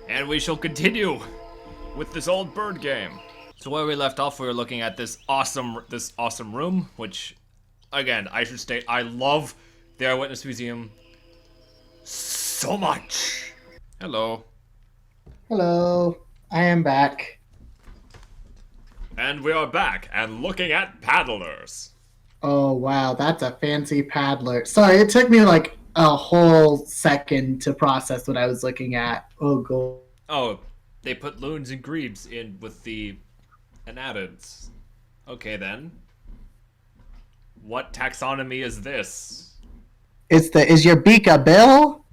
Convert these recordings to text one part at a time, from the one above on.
And we shall continue with this old bird game. So where we left off, we were looking at this awesome room, which, again, I should state, I love the Eyewitness Museum so much. Hello. Hello, I am back. And we are back and looking at paddlers. Oh wow, that's a fancy paddler. Sorry, it took me like a whole second to process what I was looking at. Oh god. Oh, they put loons and grebes in with the anatids. Okay then. What taxonomy is this? Is your beak a bill?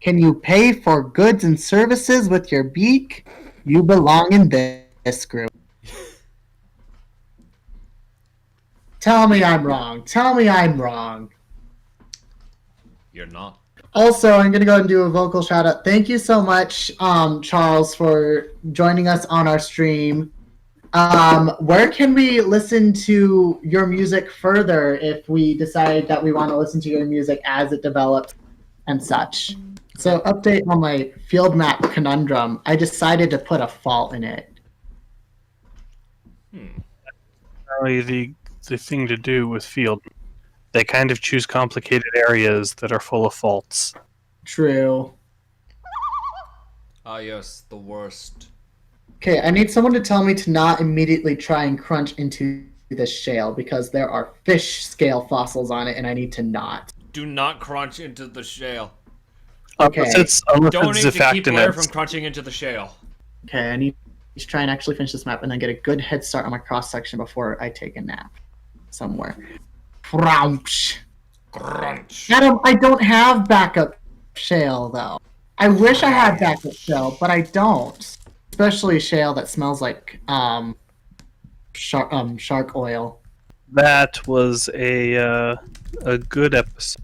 Can you pay for goods and services with your beak? You belong in this group. Tell me I'm wrong. Tell me I'm wrong. You're not. Also, I'm going to go ahead and do a vocal shout out. Thank you so much, Charles, for joining us on our stream. Where can we listen to your music further if we decide that we want to listen to your music as it develops and such? So, update on my field map conundrum. I decided to put a fault in it. The thing to do with field. They kind of choose complicated areas that are full of faults. True. Ah yes, the worst. Okay, I need someone to tell me to not immediately try and crunch into this shale because there are fish scale fossils on it and I need to not. Do not crunch into the shale. Okay. Unless it's to keep away from crunching into the shale. Okay, I need to try and actually finish this map and then get a good head start on my cross section before I take a nap somewhere. Crunch. Adam, I don't have backup shale though. I wish I had backup shale, but I don't. Especially shale that smells like shark oil. That was a good episode.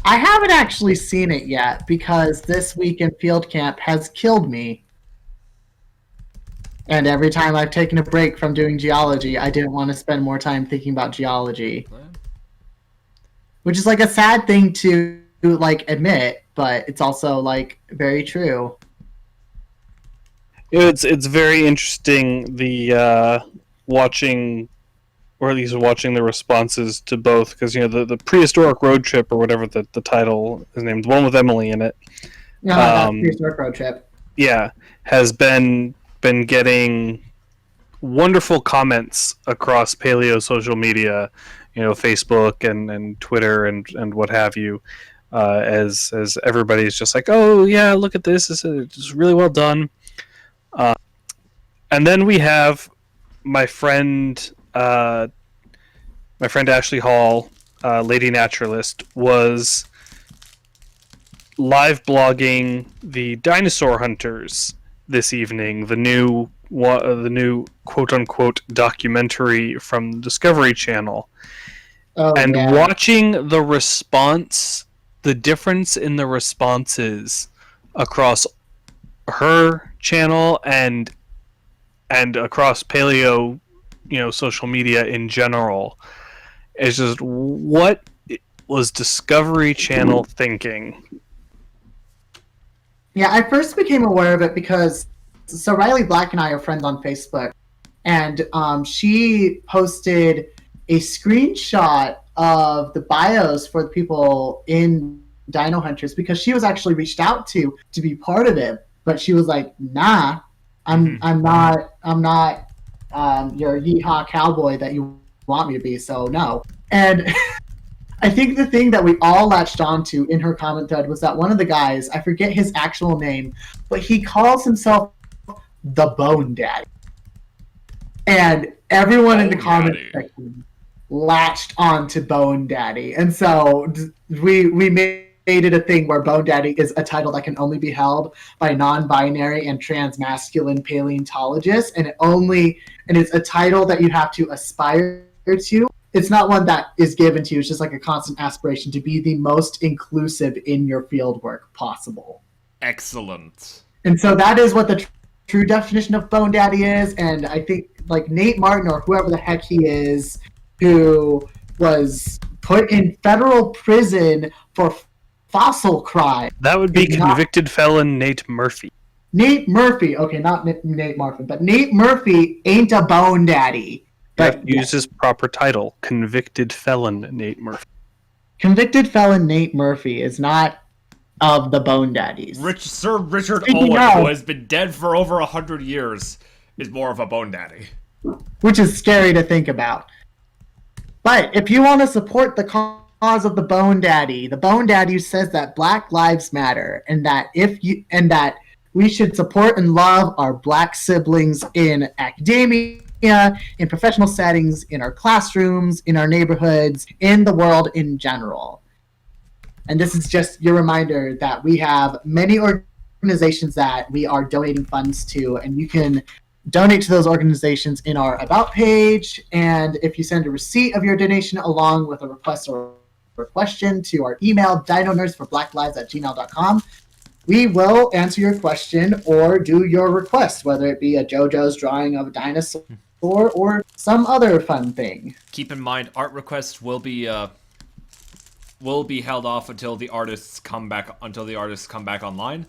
I haven't actually seen it yet because this week in field camp has killed me. And every time I've taken a break from doing geology, I didn't want to spend more time thinking about geology. Which is like a sad thing to like admit, but it's also like very true. It's very interesting the watching, or at least watching the responses to both, because the prehistoric road trip or whatever the title is named, the one with Emily in it. No, that's prehistoric road trip. Yeah, has been getting wonderful comments across paleo social media, Facebook and Twitter and what have you, as everybody's just like, oh yeah, look at this, it's really well done. And then we have my friend Ashley Hall, Lady Naturalist, was live blogging the Dinosaur Hunters this evening, the new quote unquote documentary from the Discovery Channel. Watching the response, the difference in the responses across her channel and across paleo, social media in general, is just what was Discovery Channel thinking? Yeah, I first became aware of it because Riley Black and I are friends on Facebook, and she posted a screenshot of the bios for the people in Dino Hunters because she was actually reached out to be part of it, but she was like, "Nah, I'm not your yeehaw cowboy that you want me to be, so no." And I think the thing that we all latched onto in her comment thread was that one of the guys, I forget his actual name, but he calls himself the Bone Daddy. And everyone in the comment section latched on to Bone Daddy. And so we made it a thing where Bone Daddy is a title that can only be held by non-binary and trans-masculine paleontologists, and it's a title that you have to aspire to. It's not one that is given to you. It's just like a constant aspiration to be the most inclusive in your fieldwork possible. Excellent. And so that is what the true definition of Bone Daddy is. And I think like Nate Martin or whoever the heck he is, who was put in federal prison for fossil crime. That would be It's not- convicted felon Nate Murphy. Nate Murphy. Okay, not Nate Marfin, but Nate Murphy ain't a bone daddy. But Use his proper title, convicted felon Nate Murphy. convicted felon Nate Murphy is not of the bone daddies. Sir Richard Speaking Owen, of- who has been dead for over 100 years, is more of a bone daddy. Which is scary to think about. But if you want to support the cause of the bone daddy who says that Black lives matter, and that we should support and love our Black siblings in academia, in professional settings, in our classrooms, in our neighborhoods, in the world in general. And this is just your reminder that we have many organizations that we are donating funds to, and you can donate to those organizations in our About page. And if you send a receipt of your donation along with a request or a question to our email, dinonerdsforblacklives@gmail.com, we will answer your question or do your request, whether it be a JoJo's drawing of a dinosaur or some other fun thing. Keep in mind, art requests will be held off until the artists come back online,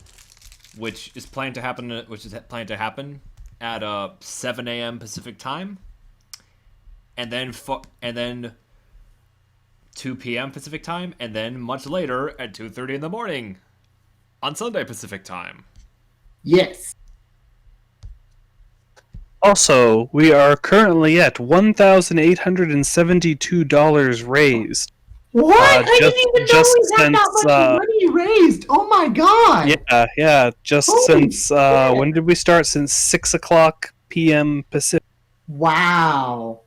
which is planned to happen at 7 a.m. Pacific time, and then 2 p.m. Pacific time, and then much later at 2:30 in the morning on Sunday Pacific time. Yes. Also, we are currently at $1,872 raised. What? I just- didn't even know just we had that since, much money raised. Oh my god. Yeah, just Holy since, shit. when did we start? Since 6 o'clock p.m. Pacific. Wow.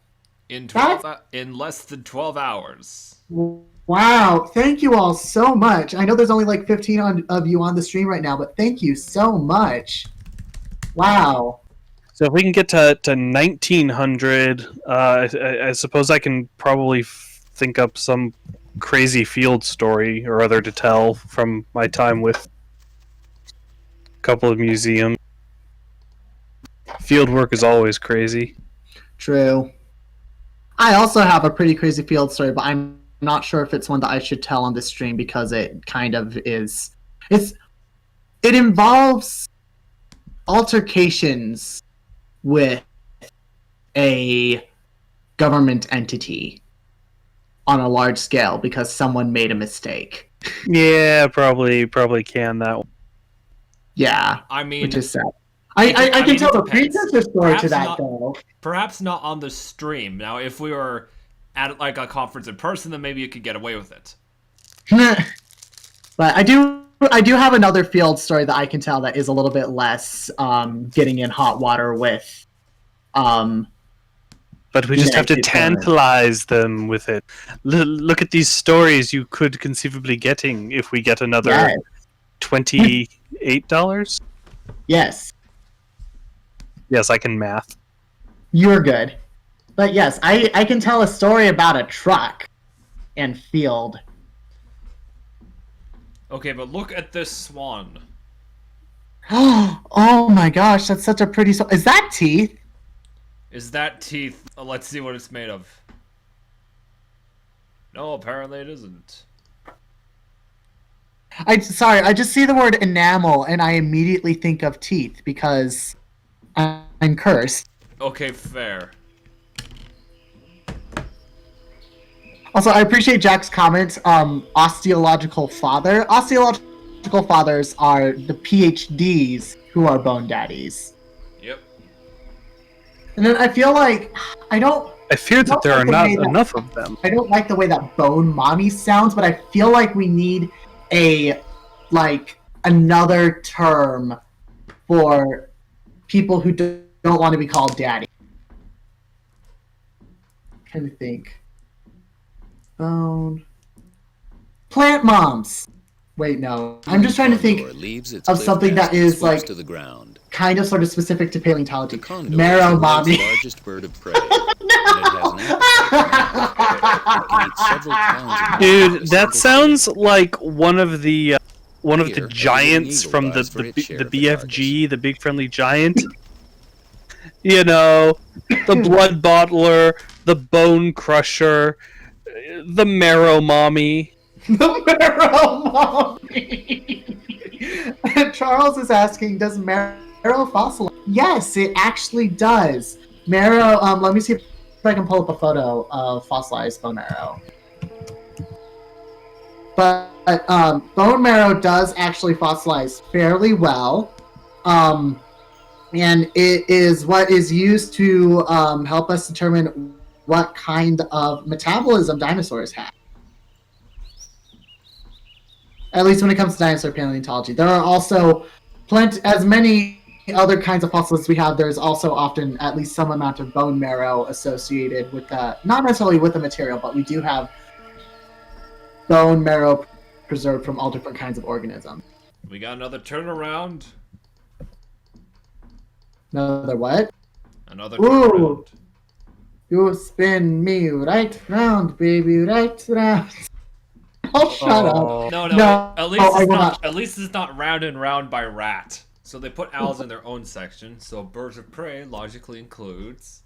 In That's- in less than 12 hours. Wow. Thank you all so much. I know there's only like 15 of you on the stream right now, but thank you so much. Wow. So if we can get to 1900, I suppose I can probably think up some crazy field story or other to tell from my time with a couple of museums. Field work is always crazy. True. I also have a pretty crazy field story, but I'm not sure if it's one that I should tell on this stream because it kind of is. It involves altercations with a government entity on a large scale because someone made a mistake. Yeah, probably can that one. Yeah, I mean, which is sad. I I can mean, tell it the depends. precursor story to Perhaps that, not- though. perhaps not on the stream. Now, if we were at like a conference in person, then maybe you could get away with it. But I do have another field story that I can tell that is a little bit less getting in hot water with. But we just have to United Kingdom. tantalize them with it. Look at these stories you could conceivably getting if we get another Yes. $28. Yes, Yes, I can math. you're good. But yes, I can tell a story about a truck and field. Okay, but look at this swan. Oh my gosh, that's such a pretty. Is that teeth? Is that teeth? Let's see what it's made of. No, apparently it isn't. I just see the word enamel and I immediately think of teeth because I'm cursed. Okay, fair. Also, I appreciate Jack's comment. Osteological father. Osteological fathers are the PhDs who are bone daddies. Yep. And then I feel like I fear that there are the not way that- enough of them. I don't like the way that bone mommy sounds, but I feel like we need another term for people who don't want to be called daddy. I'm trying to think. Bone. Plant moms. Wait, no. I'm just trying to think of something that is like to the ground. kind of sort of specific to paleontology. The condor Marrow is the world's mommy. largest bird of prey. And it has an appetite. It can eat several pounds of meat in Dude, a that single sounds like one of the Here, giants an from eagle dives for the its share of the BFG, the Big Friendly Giant. You know, the Blood Bottler, the Bone Crusher, the Marrow Mommy. The marrow mummy. Charles is asking, does marrow fossilize? Yes, it actually does. Marrow, let me see if I can pull up a photo of fossilized bone marrow. But bone marrow does actually fossilize fairly well. And it is what is used to help us determine what kind of metabolism dinosaurs have. At least when it comes to dinosaur paleontology. There are also as many other kinds of fossils we have, there's also often at least some amount of bone marrow associated with not necessarily with the material, but we do have bone marrow preserved from all different kinds of organisms. We got another turnaround. Another what? Another Ooh. turnaround. You spin me right round, baby, right round. Oh, shut up. No. At least I it's will not. not. At least it's not round and round by rat. So they put owls in their own section. So birds of prey logically includes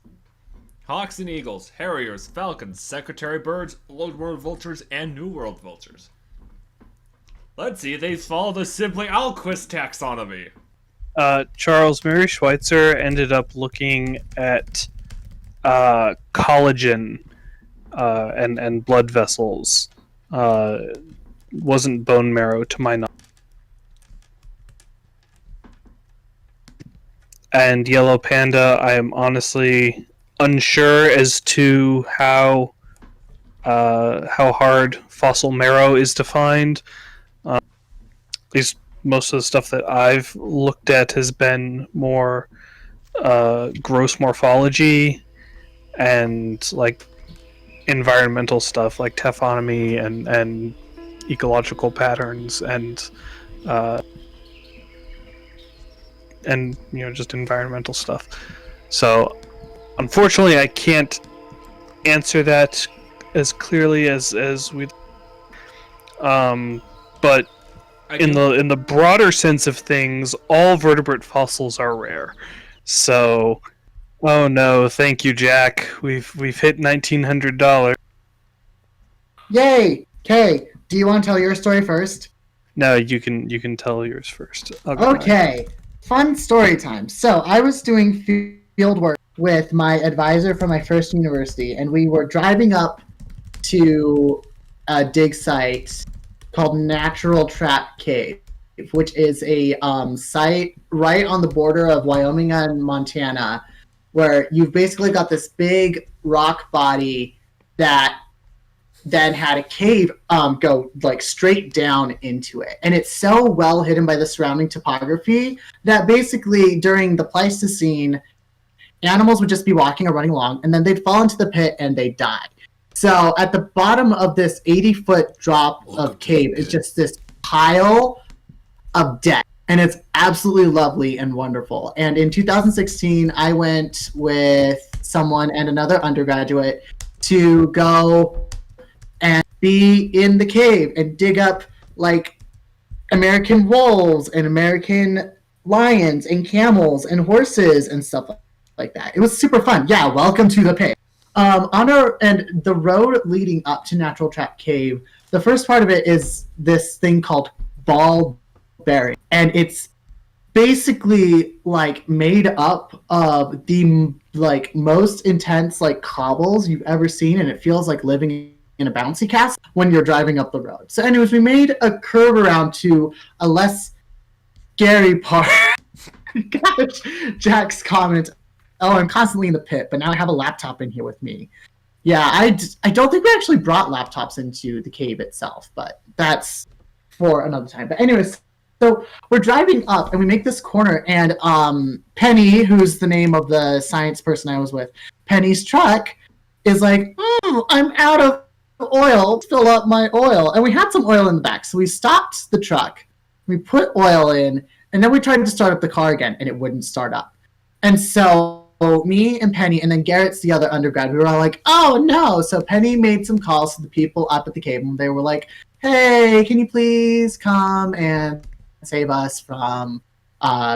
hawks and eagles, harriers, falcons, secretary birds, old world vultures, and new world vultures. Let's see. They follow the Sibley Alquist taxonomy. Charles Mary Schweitzer ended up looking at collagen and blood vessels. Wasn't bone marrow to my knowledge. And yellow panda, I am honestly unsure as to how hard fossil marrow is defined. At least most of the stuff that I've looked at has been more gross morphology and like environmental stuff like taphonomy and ecological patterns and just environmental stuff. So unfortunately I can't answer that as clearly as we but in the broader sense of things, all vertebrate fossils are rare. So oh no, thank you, Jack. We've hit $1,900. Yay! Okay, do you want to tell your story first? No, you can tell yours first. Okay, fun story time. So I was doing field work with my advisor from my first university, and we were driving up to a dig site called Natural Trap Cave, which is a site right on the border of Wyoming and Montana, where you've basically got this big rock body that then had a cave go like straight down into it. And it's so well hidden by the surrounding topography that basically during the Pleistocene, animals would just be walking or running along, and then they'd fall into the pit and they'd die. So at the bottom of this 80-foot drop of cave is just this pile of death. And it's absolutely lovely and wonderful. And in 2016, I went with someone and another undergraduate to go and be in the cave and dig up like American wolves and American lions and camels and horses and stuff like that. It was super fun. Yeah, welcome to the pit. And the road leading up to Natural Trap Cave, the first part of it is this thing called ball bearing, and it's basically like made up of the like most intense like cobbles you've ever seen, and it feels like living in a bouncy castle when you're driving up the road. So anyways, we made a curve around to a less scary part. Gosh, Jack's comment, oh, I'm constantly in the pit, but now I have a laptop in here with me. Yeah, I don't think we actually brought laptops into the cave itself, but that's for another time. But anyways, so we're driving up and we make this corner, and Penny, who's the name of the science person I was with, Penny's truck is like, I'm out of oil, fill up my oil. And we had some oil in the back, so we stopped the truck, we put oil in, and then we tried to start up the car again, and it wouldn't start up. And so me and Penny, and then Garrett's the other undergrad, we were all like, oh no. So Penny made some calls to the people up at the cave, and they were like, hey, can you please come and save us from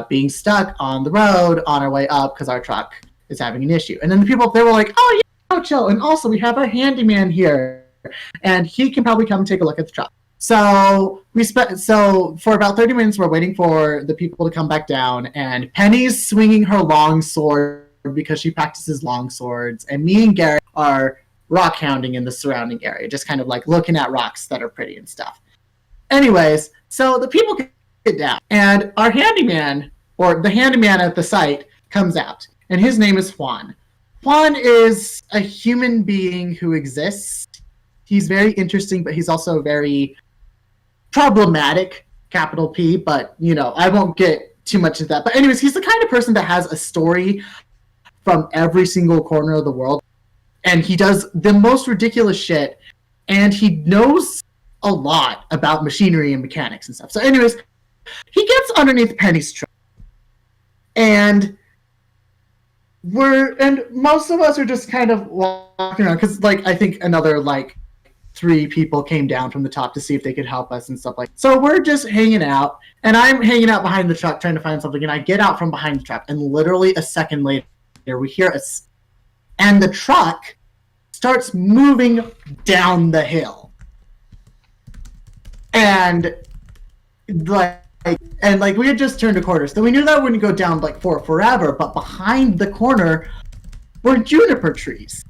being stuck on the road on our way up because our truck is having an issue. And then the people up there were like, oh yeah, chill. And also we have our handyman here. and he can probably come take a look at the truck. So for about 30 minutes, we're waiting for the people to come back down, and Penny's swinging her long sword because she practices long swords, and me and Garrett are rock hounding in the surrounding area, just kind of like looking at rocks that are pretty and stuff. Anyways, so the people get down, and our handyman, or the handyman at the site, comes out, and his name is Juan. Juan is a human being who exists. He's very interesting, but he's also very problematic, capital P, but, you know, I won't get too much of that. But anyways, he's the kind of person that has a story from every single corner of the world, and he does the most ridiculous shit, and he knows a lot about machinery and mechanics and stuff. So anyways, he gets underneath Penny's truck, and most of us are just kind of walking around, because, like, I think another, like, 3 people came down from the top to see if they could help us and stuff like that. So we're just hanging out, and I'm hanging out behind the truck trying to find something, and I get out from behind the truck, and literally a second later, we hear and the truck starts moving down the hill. And like we had just turned a corner, so we knew that wouldn't go down like for forever, but behind the corner were juniper trees.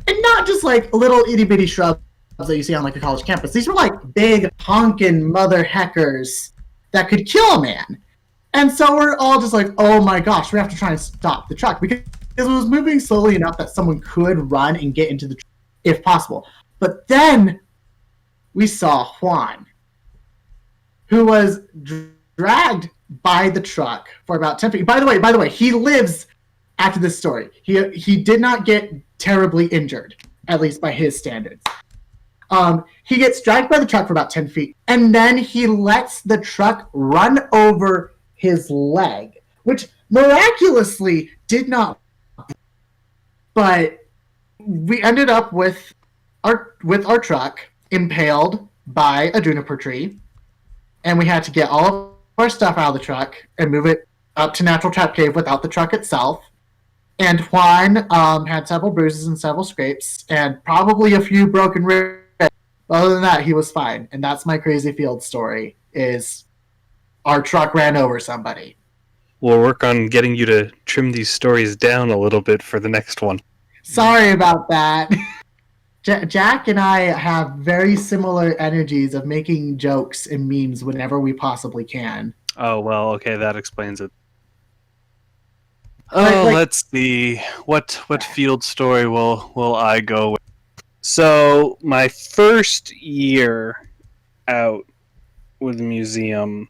And not just like little itty-bitty shrubs that you see on like a college campus. These were like big honkin' mother heckers that could kill a man. And so we're all just like, oh my gosh, we have to try and stop the truck, because it was moving slowly enough that someone could run and get into the truck if possible. But then we saw Juan, who was dragged by the truck for about 10 feet. By the way, he lives after this story. He did not get terribly injured, at least by his standards. He gets dragged by the truck for about 10 feet, and then he lets the truck run over his leg, which miraculously did not. But we ended up with our truck impaled by a juniper tree, and we had to get all of our stuff out of the truck and move it up to Natural Trap Cave without the truck itself. And Juan had several bruises and several scrapes, and probably a few broken ribs. Other than that, he was fine. And that's my crazy field story, is our truck ran over somebody. We'll work on getting you to trim these stories down a little bit for the next one. Sorry about that. Jack and I have very similar energies of making jokes and memes whenever we possibly can. Oh, well, okay, that explains it. Oh, let's see. What field story will I go with? So, my first year out with the museum,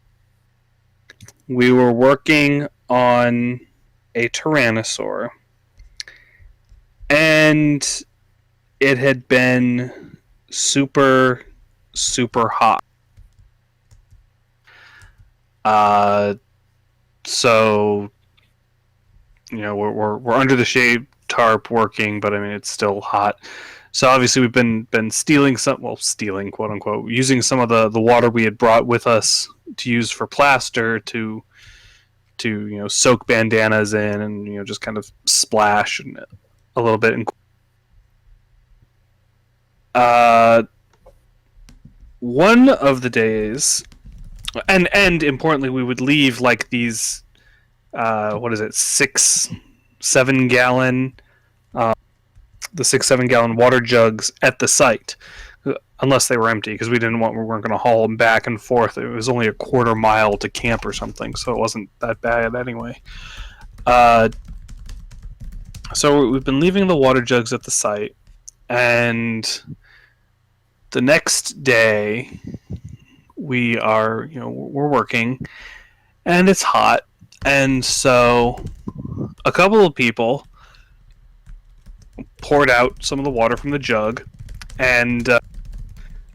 we were working on a Tyrannosaur, and it had been super, super hot. So, you know, we're under the shade tarp working, but I mean it's still hot. So obviously we've been stealing quote unquote, using some of the water we had brought with us to use for plaster to you know, soak bandanas in and, you know, just kind of splash a little bit. One of the days, and importantly, we would leave like these 6-7 gallon the 6-7 gallon water jugs at the site, unless they were empty, because we weren't going to haul them back and forth. It was only a quarter mile to camp or something, so it wasn't that bad anyway. So we've been leaving the water jugs at the site, and the next day we're working, and it's hot, and so a couple of people poured out some of the water from the jug and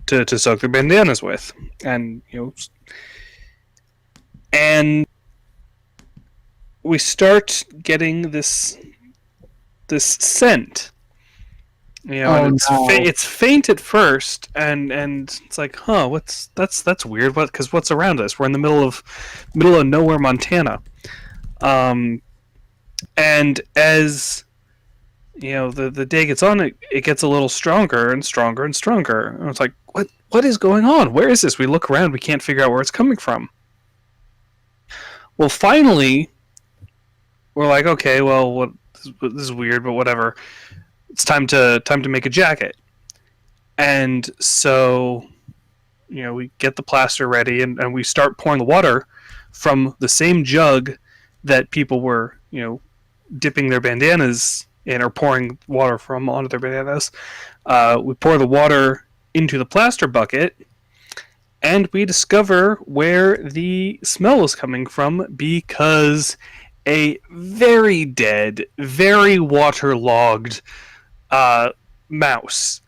to soak their bandanas with, and we start getting this scent, and it's faint at first, and it's like, that's weird, because what's around us? We're in the middle of nowhere, Montana, and as the day gets on, it gets a little stronger and stronger and stronger. And it's like, what is going on? Where is this? We look around, we can't figure out where it's coming from. Well, finally, we're like, okay, well, this is weird, but whatever. It's time to make a jacket. And so, we get the plaster ready, and we start pouring the water from the same jug that people were, dipping their bandanas in, or pouring water from onto their bandanas. We pour the water into the plaster bucket, and we discover where the smell is coming from, because a very dead, very waterlogged mouse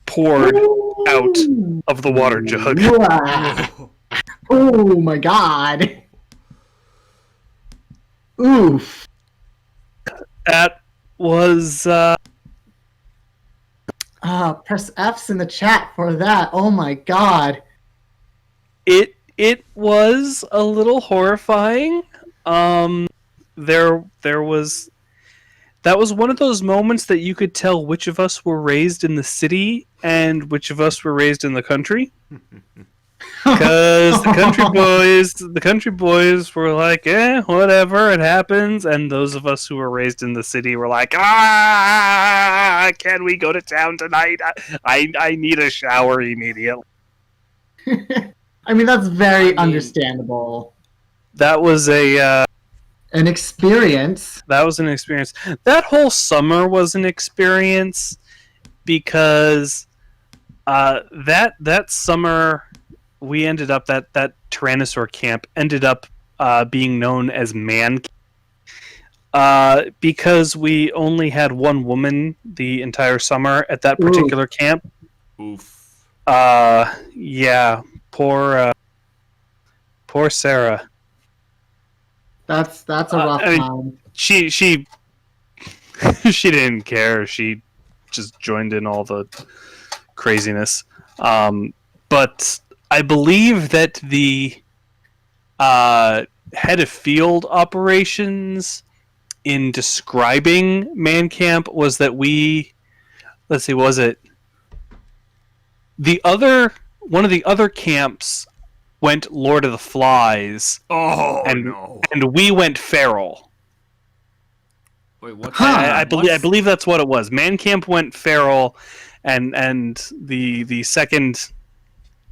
poured out of the water jug. Oh my god. Oof. That was... press F's in the chat for that. Oh my god. It was a little horrifying. That was one of those moments that you could tell which of us were raised in the city and which of us were raised in the country. Because the country boys were like, whatever, it happens. And those of us who were raised in the city were like, can we go to town tonight? I need a shower immediately. I mean, that's very understandable. That was an experience. That was an experience. That whole summer was an experience, because that summer we ended up, that Tyrannosaur camp ended up being known as Man Camp, because we only had one woman the entire summer at that particular camp. Oof. Yeah, poor Sarah. That's a rough time. She she didn't care. She just joined in all the craziness. But I believe that the head of field operations in describing Man Camp was that was it one of the other camps went Lord of the Flies. Oh, and no. And we went feral. Wait, what? I believe that's what it was. Man Camp went feral, and the second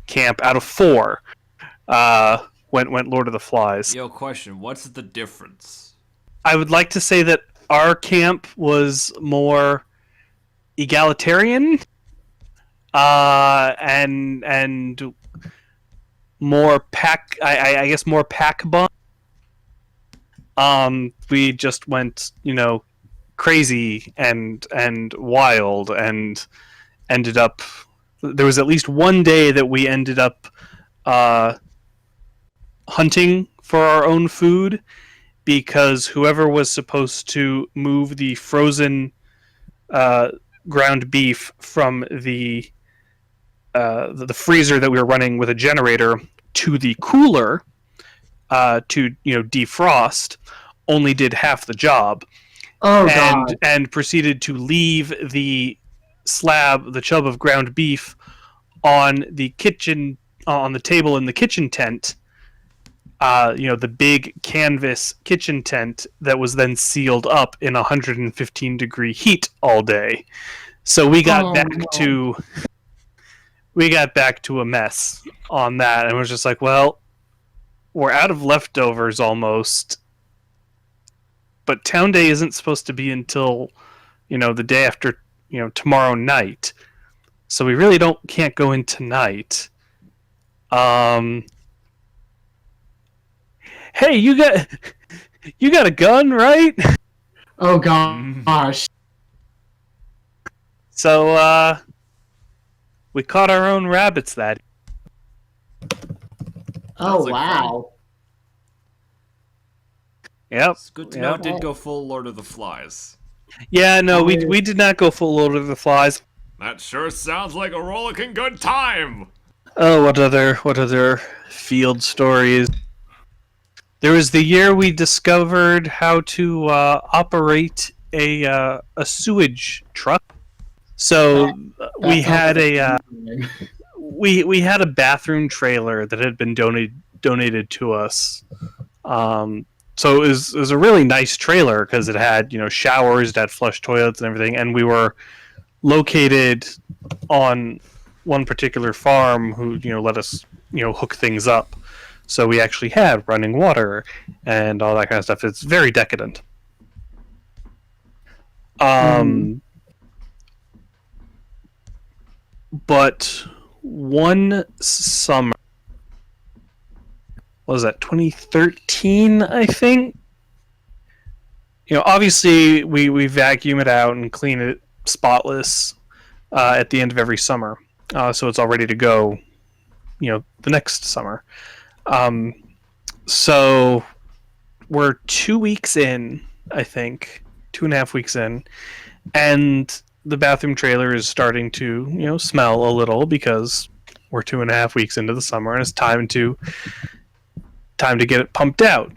camp out of 4 went Lord of the Flies. Yo, question. What's the difference? I would like to say that our camp was more egalitarian, and more pack. I guess more pack bond. We just went, crazy and wild, and ended up. There was at least one day that we ended up hunting for our own food, because whoever was supposed to move the frozen ground beef from the freezer that we were running with a generator to the cooler to defrost only did half the job. Oh, God. And proceeded to leave the chub of ground beef on the kitchen, on the table in the kitchen tent. The big canvas kitchen tent that was then sealed up in 115 degree heat all day. So we got back to a mess on that, and we're just like, well, we're out of leftovers almost. But Town Day isn't supposed to be until, the day after, tomorrow night. So we really can't go in tonight. Hey, you got a gun, right? Oh gosh. So we caught our own rabbits that. Oh wow. Yep. It's good to know it did go full Lord of the Flies. Yeah, no, we did not go full Lord of the Flies. That sure sounds like a rollicking good time. Oh, what other field stories? There was the year we discovered how to operate a sewage truck. So we had we had a bathroom trailer that had been donated to us. So it was a really nice trailer because it had showers, it had flush toilets and everything, and we were located on one particular farm who let us hook things up. So we actually had running water and all that kind of stuff. It's very decadent. But one summer, what was that, 2013, I think? Obviously we vacuum it out and clean it spotless at the end of every summer. So it's all ready to go, the next summer. So we're 2 weeks in, I think, 2.5 weeks in, and the bathroom trailer is starting to, smell a little because we're 2.5 weeks into the summer and it's time to get it pumped out.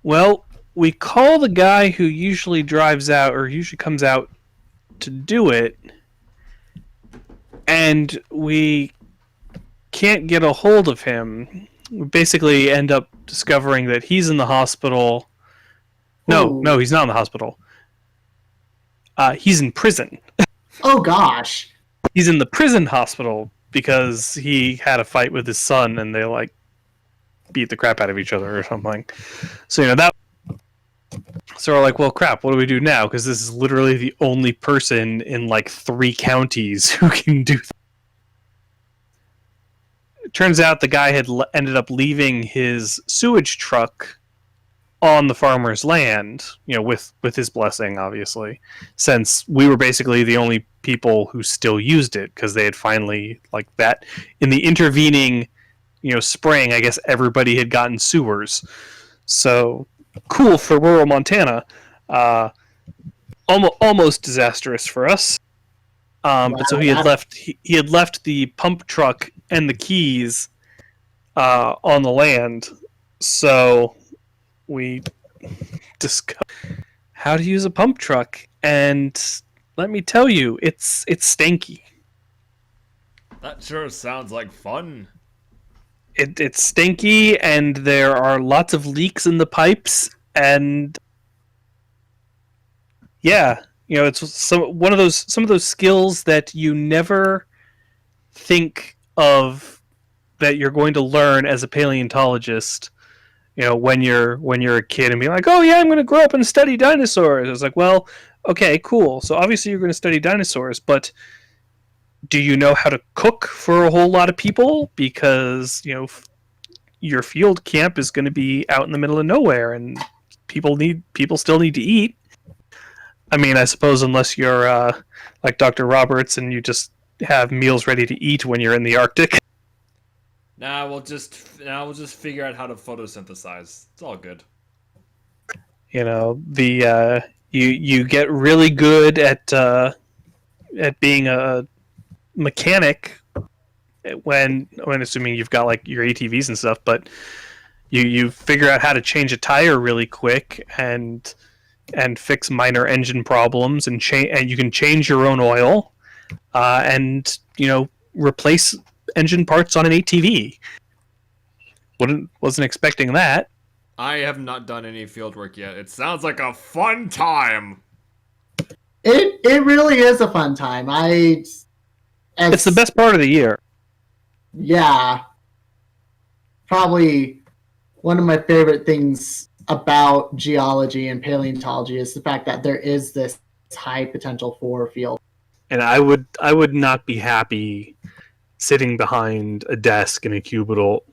Well, we call the guy who usually drives out or usually comes out to do it, and we can't get a hold of him. We basically end up discovering that he's in the hospital. No, he's not in the hospital. He's in prison. Oh gosh. He's in the prison hospital because he had a fight with his son and they beat the crap out of each other or something. So So we're like, well, crap, what do we do now? Because this is literally the only person in 3 counties who can do that. It turns out the guy had ended up leaving his sewage truck on the farmer's land, with his blessing, obviously, since we were basically the only people who still used it because they had finally, that in the intervening, spring, I guess everybody had gotten sewers. So cool for rural Montana. Almost disastrous for us. But so he had left the pump truck and the keys on the land. So we discovered how to use a pump truck, and let me tell you, it's stinky. That sure sounds like fun. It's stinky, and there are lots of leaks in the pipes, and yeah, it's some of those skills that you never think of that you're going to learn as a paleontologist. When you're a kid and be like, oh yeah, I'm going to grow up and study dinosaurs. It's like, well, okay, cool. So obviously you're going to study dinosaurs, but do you know how to cook for a whole lot of people? Because, your field camp is going to be out in the middle of nowhere and people still need to eat. I mean, I suppose unless you're like Dr. Roberts and you just have meals ready to eat when you're in the Arctic. We'll just figure out how to photosynthesize. It's all good. You get really good at being a mechanic when assuming you've got your ATVs and stuff, but you figure out how to change a tire really quick and fix minor engine problems and you can change your own oil and replace engine parts on an ATV. Wasn't expecting that. I have not done any field work yet. It sounds like a fun time. It really is a fun time. It's the best part of the year. Yeah. Probably one of my favorite things about geology and paleontology is the fact that there is this high potential for field. And I would not be happy sitting behind a desk in a cubicle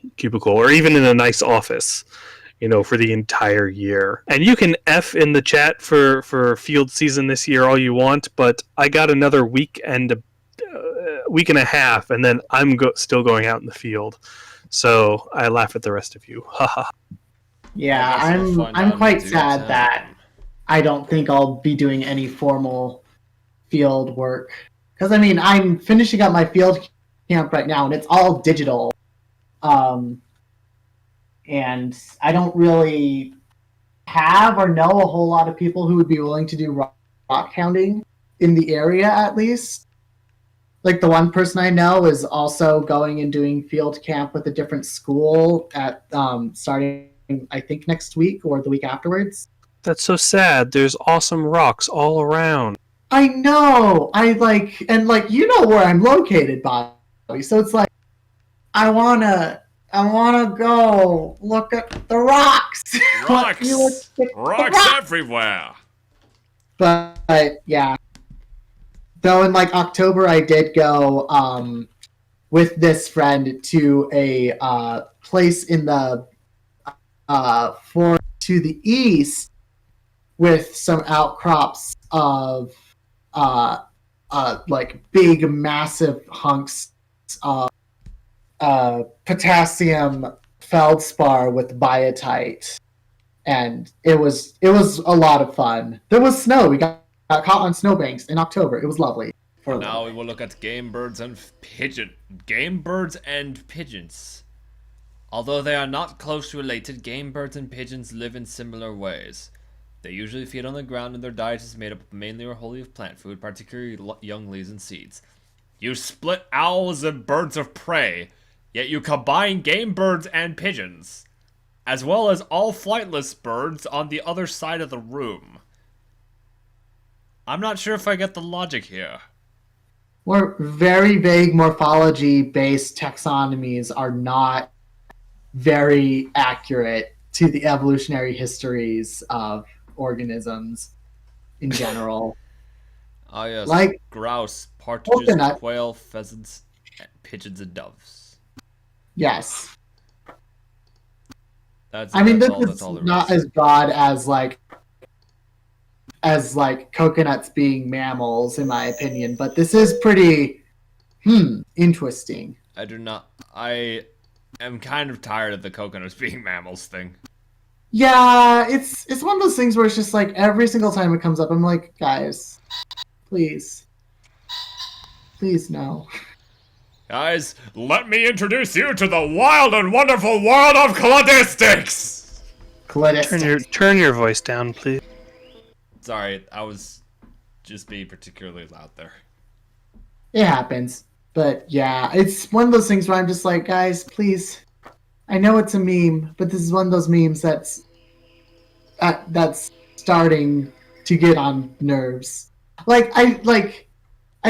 or even in a nice office, for the entire year. And you can F in the chat for field season this year all you want, but I got another week and a half, and then I'm still going out in the field. So I laugh at the rest of you. Haha. Yeah, I'm quite sad that I don't think I'll be doing any formal field work. Because, I'm finishing up my field camp right now, and it's all digital. And I don't really have or know a whole lot of people who would be willing to do rock hounding in the area, at least. Like, the one person I know is also going and doing field camp with a different school at starting, I think, next week or the week afterwards. That's so sad. There's awesome rocks all around. I know. You know where I'm located, Bobby. So it's like, I wanna go look at the rocks. Let me look at the Rocks everywhere. But yeah. Though in like October, I did go with this friend to a place in the forest to the east with some outcrops of like big, massive hunks of potassium feldspar with biotite, and it was a lot of fun. There was snow. We got caught on snowbanks in October. It was lovely. Now we will look at game birds and pigeons. Although they are not closely related, game birds and pigeons live in similar ways. They usually feed on the ground, and their diet is made up mainly or wholly of plant food, particularly young leaves and seeds. You split owls and birds of prey, yet you combine game birds and pigeons, as well as all flightless birds on the other side of the room. I'm not sure if I get the logic here. More very vague morphology-based taxonomies are not very accurate to the evolutionary histories of organisms in general. Ah yes, like grouse, partridges, coconut. quail, pheasants, pigeons, and doves. Yes. That's this all is there not is. as broad as coconuts being mammals, in my opinion, but this is pretty interesting. I am kind of tired of the coconuts being mammals thing. Yeah, it's one of those things where it's just like every single time it comes up, I'm like, guys, please no. Guys, let me introduce you to the wild and wonderful world of cladistics! Turn your voice down, please. Sorry, I was just being particularly loud there. It happens. But yeah, it's one of those things where I'm just like, guys, please. I know it's a meme, but this is one of those memes that's starting to get on nerves. I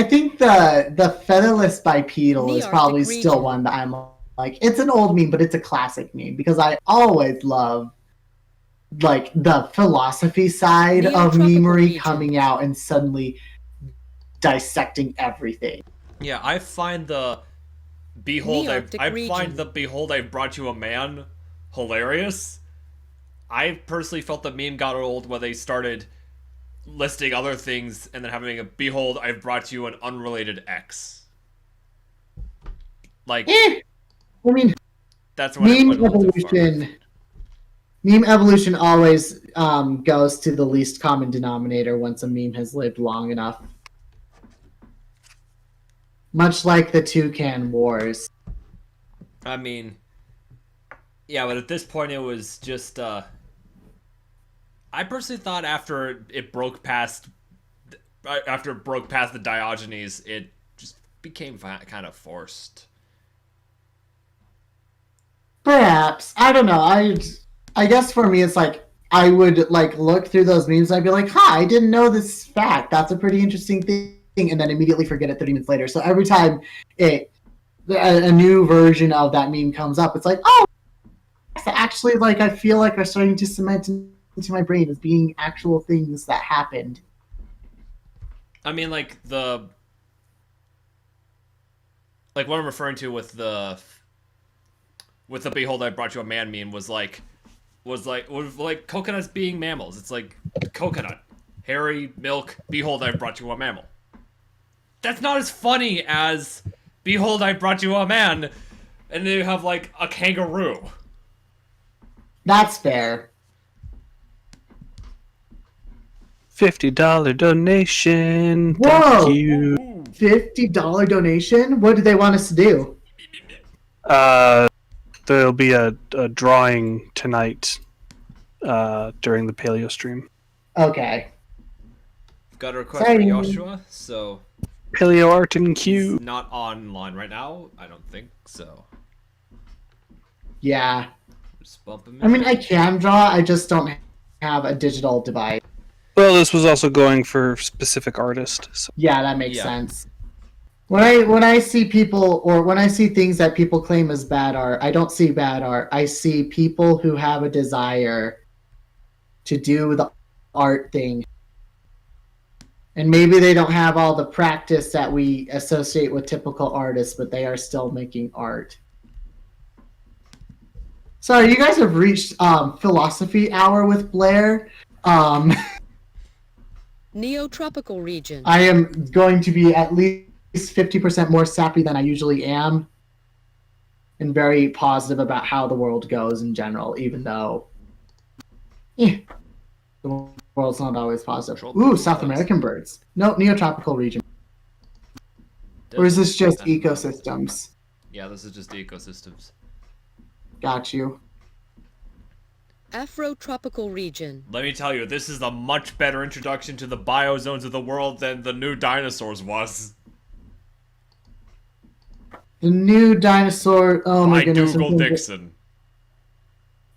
think the featherless bipedal is probably still one that I'm like, it's an old meme, but it's a classic meme because I always love like the philosophy side of memery coming out and suddenly dissecting everything. Yeah, I find the behold I've brought you a man hilarious. I personally felt the meme got old when they started listing other things and then having a behold I've brought you an unrelated ex. Like I mean, that's what meme evolution always goes to the least common denominator once a meme has lived long enough. Much like the Toucan Wars. I mean, yeah, but at this point it was just, I personally thought after it broke past the Diogenes, it just became kind of forced. Perhaps. I don't know. I guess for me it's like, I would like look through those memes and I'd be like, I didn't know this fact. That's a pretty interesting thing. And then immediately forget it 30 minutes later. So every time a new version of that meme comes up, it's like, oh, actually, like I feel like are starting to cement into my brain as being actual things that happened. I mean, like what I'm referring to with the behold I brought you a man meme was like coconuts being mammals. It's like coconut, hairy, milk, behold I brought you a mammal. That's not as funny as behold I brought you a man and then you have like a kangaroo. That's fair. $50 donation. Whoa! Thank you. $50 donation? What do they want us to do? There'll be a drawing tonight during the Paleo stream. Okay. Got a request Sorry. for Joshua, so Paleo Art and he's Q. not online right now. I don't think so. Yeah. Just bump him in. I mean, I can draw. I just don't have a digital device. Well, this was also going for specific artist. So. Yeah, that makes Yeah. sense. When I see people, or when I see things that people claim as bad art, I don't see bad art. I see people who have a desire to do the art thing. And maybe they don't have all the practice that we associate with typical artists, but they are still making art. Sorry, you guys have reached philosophy hour with Blair. Neotropical region. I am going to be at least 50% more sappy than I usually am, and very positive about how the world goes in general, even though the world's not always positive. Ooh, South American birds. No, neotropical region. Or is this just ecosystems? Yeah, this is just ecosystems. Got you. Afrotropical region. Let me tell you, this is a much better introduction to the biozones of the world than the new dinosaurs was. The new dinosaur. Oh my By goodness. Dougal Dixon.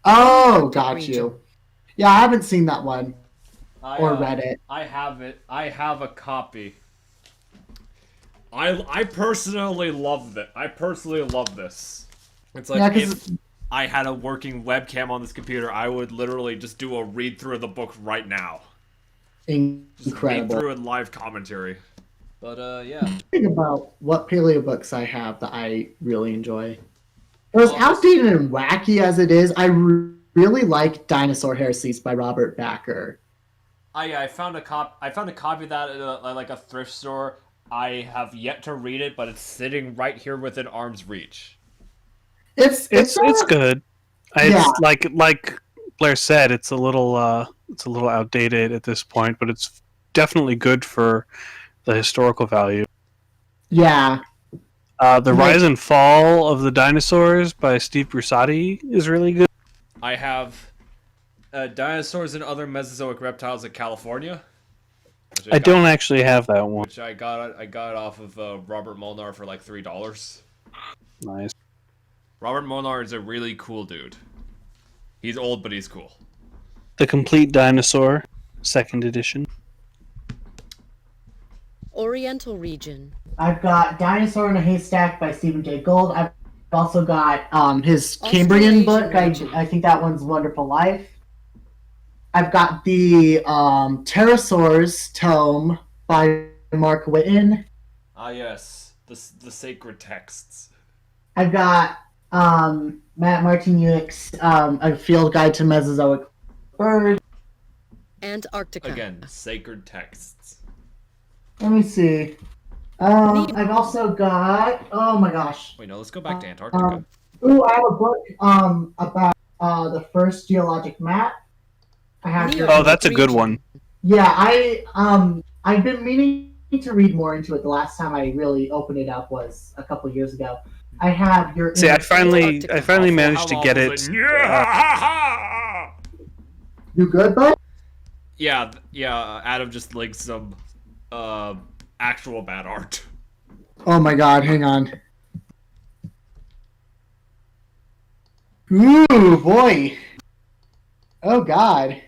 Oh, got you. Yeah, I haven't seen that one or read it. I have it. I have a copy. I personally love it. I personally love this. It's like if I had a working webcam on this computer, I would literally just do a read through of the book right now. Incredible. Just read through in live commentary. But yeah. Think about what paleo books I have that I really enjoy. As outdated and wacky as it is, I really like Dinosaur Heresies by Robert Bakker. I found a copy of that at like a thrift store. I have yet to read it, but it's sitting right here within arm's reach. It's good. It's like Blair said, it's a little outdated at this point, but it's definitely good for the historical value. Yeah. The Rise and Fall of the Dinosaurs by Steve Brusati is really good. I have Dinosaurs and Other Mesozoic Reptiles in California. I don't actually have that one. Which I got off of Robert Molnar for like $3. Nice. Robert Molnar is a really cool dude. He's old, but he's cool. The Complete Dinosaur, 2nd edition. Oriental region. I've got Dinosaur in a Haystack by Stephen Jay Gould. I've also got his Cambrian book. I think that one's Wonderful Life. I've got the Pterosaurs tome by Mark Whitten. Ah, yes. The sacred texts. I've got Matt Martinuik's A Field Guide to Mesozoic Birds. Antarctica. Again, sacred texts. Let me see. I've also got. Oh my gosh. Wait, no, let's go back to Antarctica. I have a book about the first geologic map. I have. Oh, that's a good one. Yeah, I've been meaning to read more into it. The last time I really opened it up was a couple years ago. I have your. See, I finally managed to get it. You good, bud? Yeah. Adam just linked some actual bad art. Oh my god, hang on. Ooh, boy. Oh god.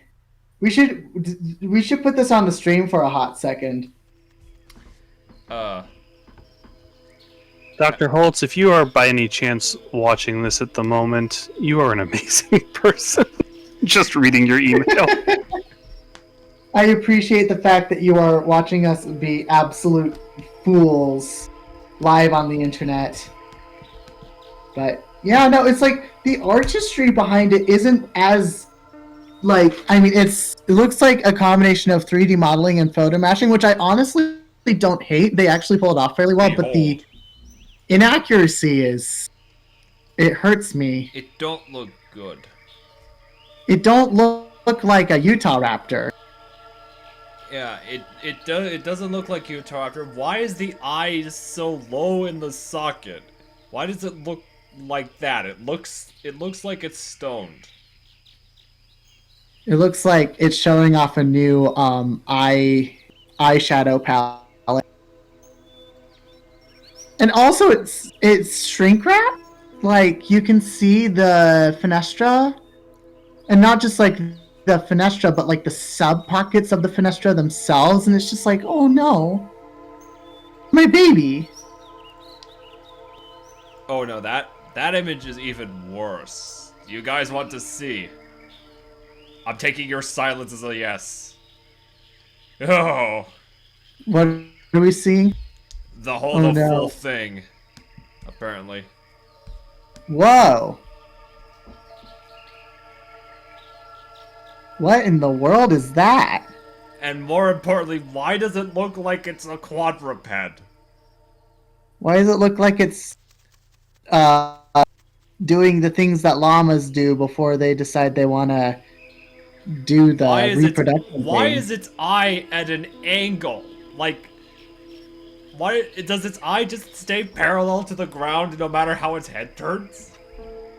We should put this on the stream for a hot second. Dr. Holtz, if you are by any chance watching this at the moment, you are an amazing person. Just reading your email. I appreciate the fact that you are watching us be absolute fools live on the internet. But yeah, no, it's like the artistry behind it isn't as it looks like a combination of 3D modeling and photo mashing, which I honestly don't hate. They actually pull it off fairly well, but the inaccuracy it hurts me. It don't look good. It don't look like a Utah raptor. Yeah, it doesn't look like Utah raptor. Why is the eye so low in the socket? Why does it look like that? It looks like it's stoned. It looks like it's showing off a new eyeshadow palette. And also it's shrink wrap. Like you can see the fenestra, and not just like the fenestra, but like the sub pockets of the fenestra themselves, and it's just like, oh no, my baby. Oh no, that image is even worse. You guys want to see? I'm taking your silence as a yes. Oh, What are we seeing? the whole Oh, the no. full thing. Apparently. Whoa. What in the world is that? And more importantly, why does it look like it's a quadruped? Why does it look like it's uh, doing the things that llamas do before they decide they want to do the reproduction Why thing? is its eye at an angle? Like, why does its eye just stay parallel to the ground no matter how its head turns?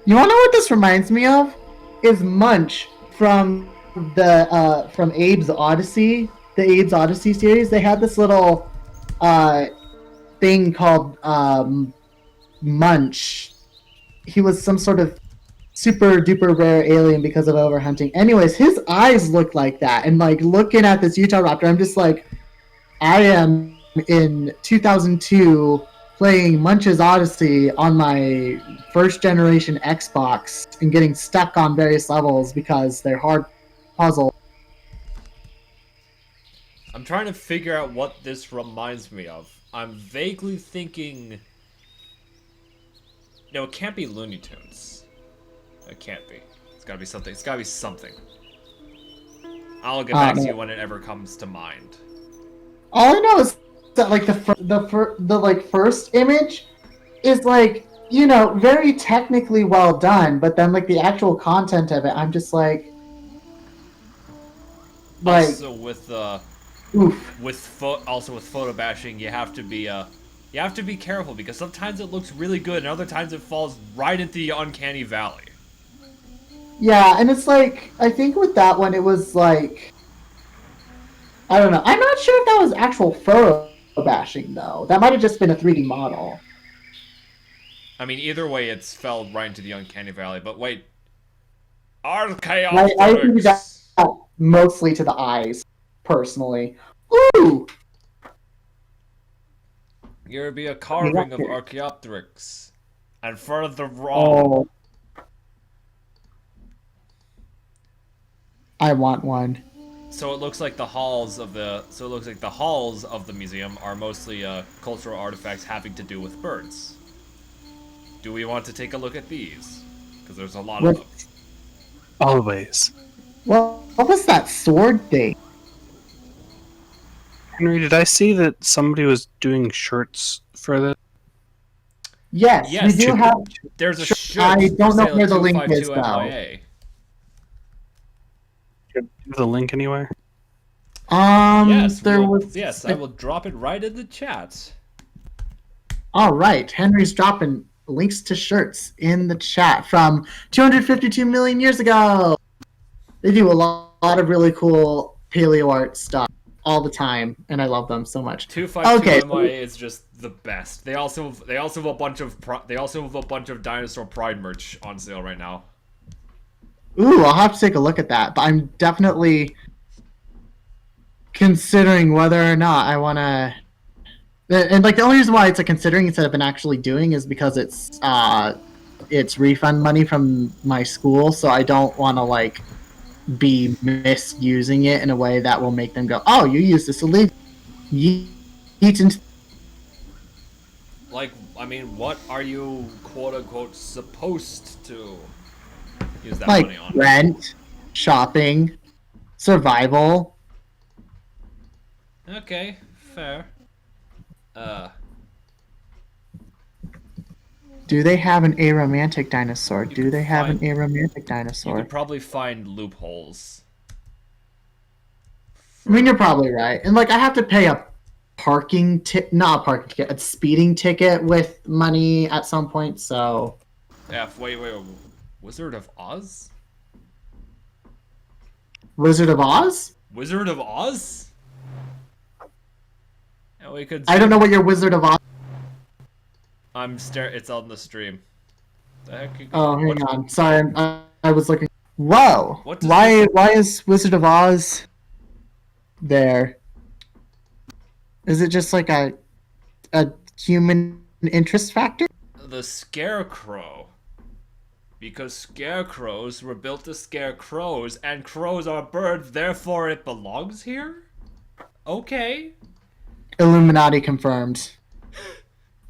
You wanna know what this reminds me of? Is Munch from from Abe's Odyssey, the Abe's Odyssey series. They had this little thing called Munch. He was some sort of super duper rare alien because of overhunting. Anyways, his eyes look like that, and like looking at this Utah raptor, I'm just like, I am in 2002 playing Munch's Odyssey on my first generation Xbox and getting stuck on various levels because they're hard puzzles. I'm trying to figure out what this reminds me of. I'm vaguely thinking... No, it can't be Looney Tunes. It can't be. It's gotta be something. It's gotta be something. I'll get back to you when it ever comes to mind. All I know is that like the like first image is like, you know, very technically well done, but then like the actual content of it, I'm just like Also with oof. also with photo bashing, you have to be careful because sometimes it looks really good and other times it falls right into the uncanny valley. Yeah, and it's like, I think with that one it was like, I don't know. I'm not sure if that was actual photo bashing though. That might have just been a 3D model. I mean, either way, it's fell right into the uncanny valley. But wait, I think Archaeopteryx. that mostly to the eyes, personally. Ooh! Here be a carving of Archaeopteryx, and further wrong. Oh. I want one. So it looks like the halls of the museum are mostly cultural artifacts having to do with birds. Do we want to take a look at these? Because there's a lot of them. Always. Well, what was that sword thing? Henry, did I see that somebody was doing shirts for this? Yes, Yes, we do have. There's a Sure, shirt. I don't for know sale where at the link is, 252 though. MIA. Do you have the link anywhere? Yes, There was. Yes, I will drop it right in the chat. All right, Henry's dropping links to shirts in the chat from 252 million years ago. They do a lot of really cool paleo art stuff all the time, and I love them so much. 252 MIA is just the best. They also have a bunch of Dinosaur Pride merch on sale right now. Ooh, I'll have to take a look at that. But I'm definitely considering whether or not I want to. And like the only reason why it's a considering instead of an actually doing is because it's refund money from my school, so I don't want to like be misusing it in a way that will make them go, "Oh, you used this illegally." Like, I mean, what are you quote unquote supposed to use that money Like on? rent, shopping, survival. Okay, fair. Do they have an aromantic dinosaur? Do they have an find- aromantic You dinosaur? could probably find loopholes. I mean, you're probably right. And like, I have to pay a not a parking ticket, a speeding ticket with money at some point. So Yeah, wait, Wizard of Oz? Wizard of Oz? Wizard of Oz? we could. I don't know what your Wizard of Oz. It's on the stream. The heck you Oh, hang what- on. Sorry, I was looking. Whoa! What does Why is Wizard of Oz there? Is it just like a human interest factor? The scarecrow. Because scarecrows were built to scare crows, and crows are birds, therefore it belongs here? Okay. Illuminati confirmed.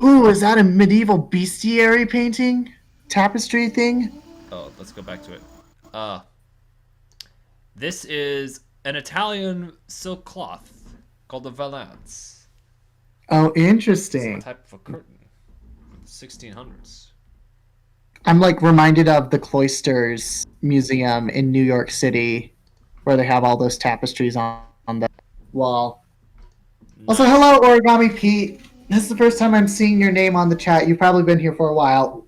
Ooh, is that a medieval bestiary painting? Tapestry thing? Oh, let's go back to it. This is an Italian silk cloth called the valance. Oh, It's a interesting. type of a curtain. 1600s. I'm like reminded of the Cloisters Museum in New York City, where they have all those tapestries on the wall. Also, hello, Origami Pete. This is the first time I'm seeing your name on the chat. You've probably been here for a while.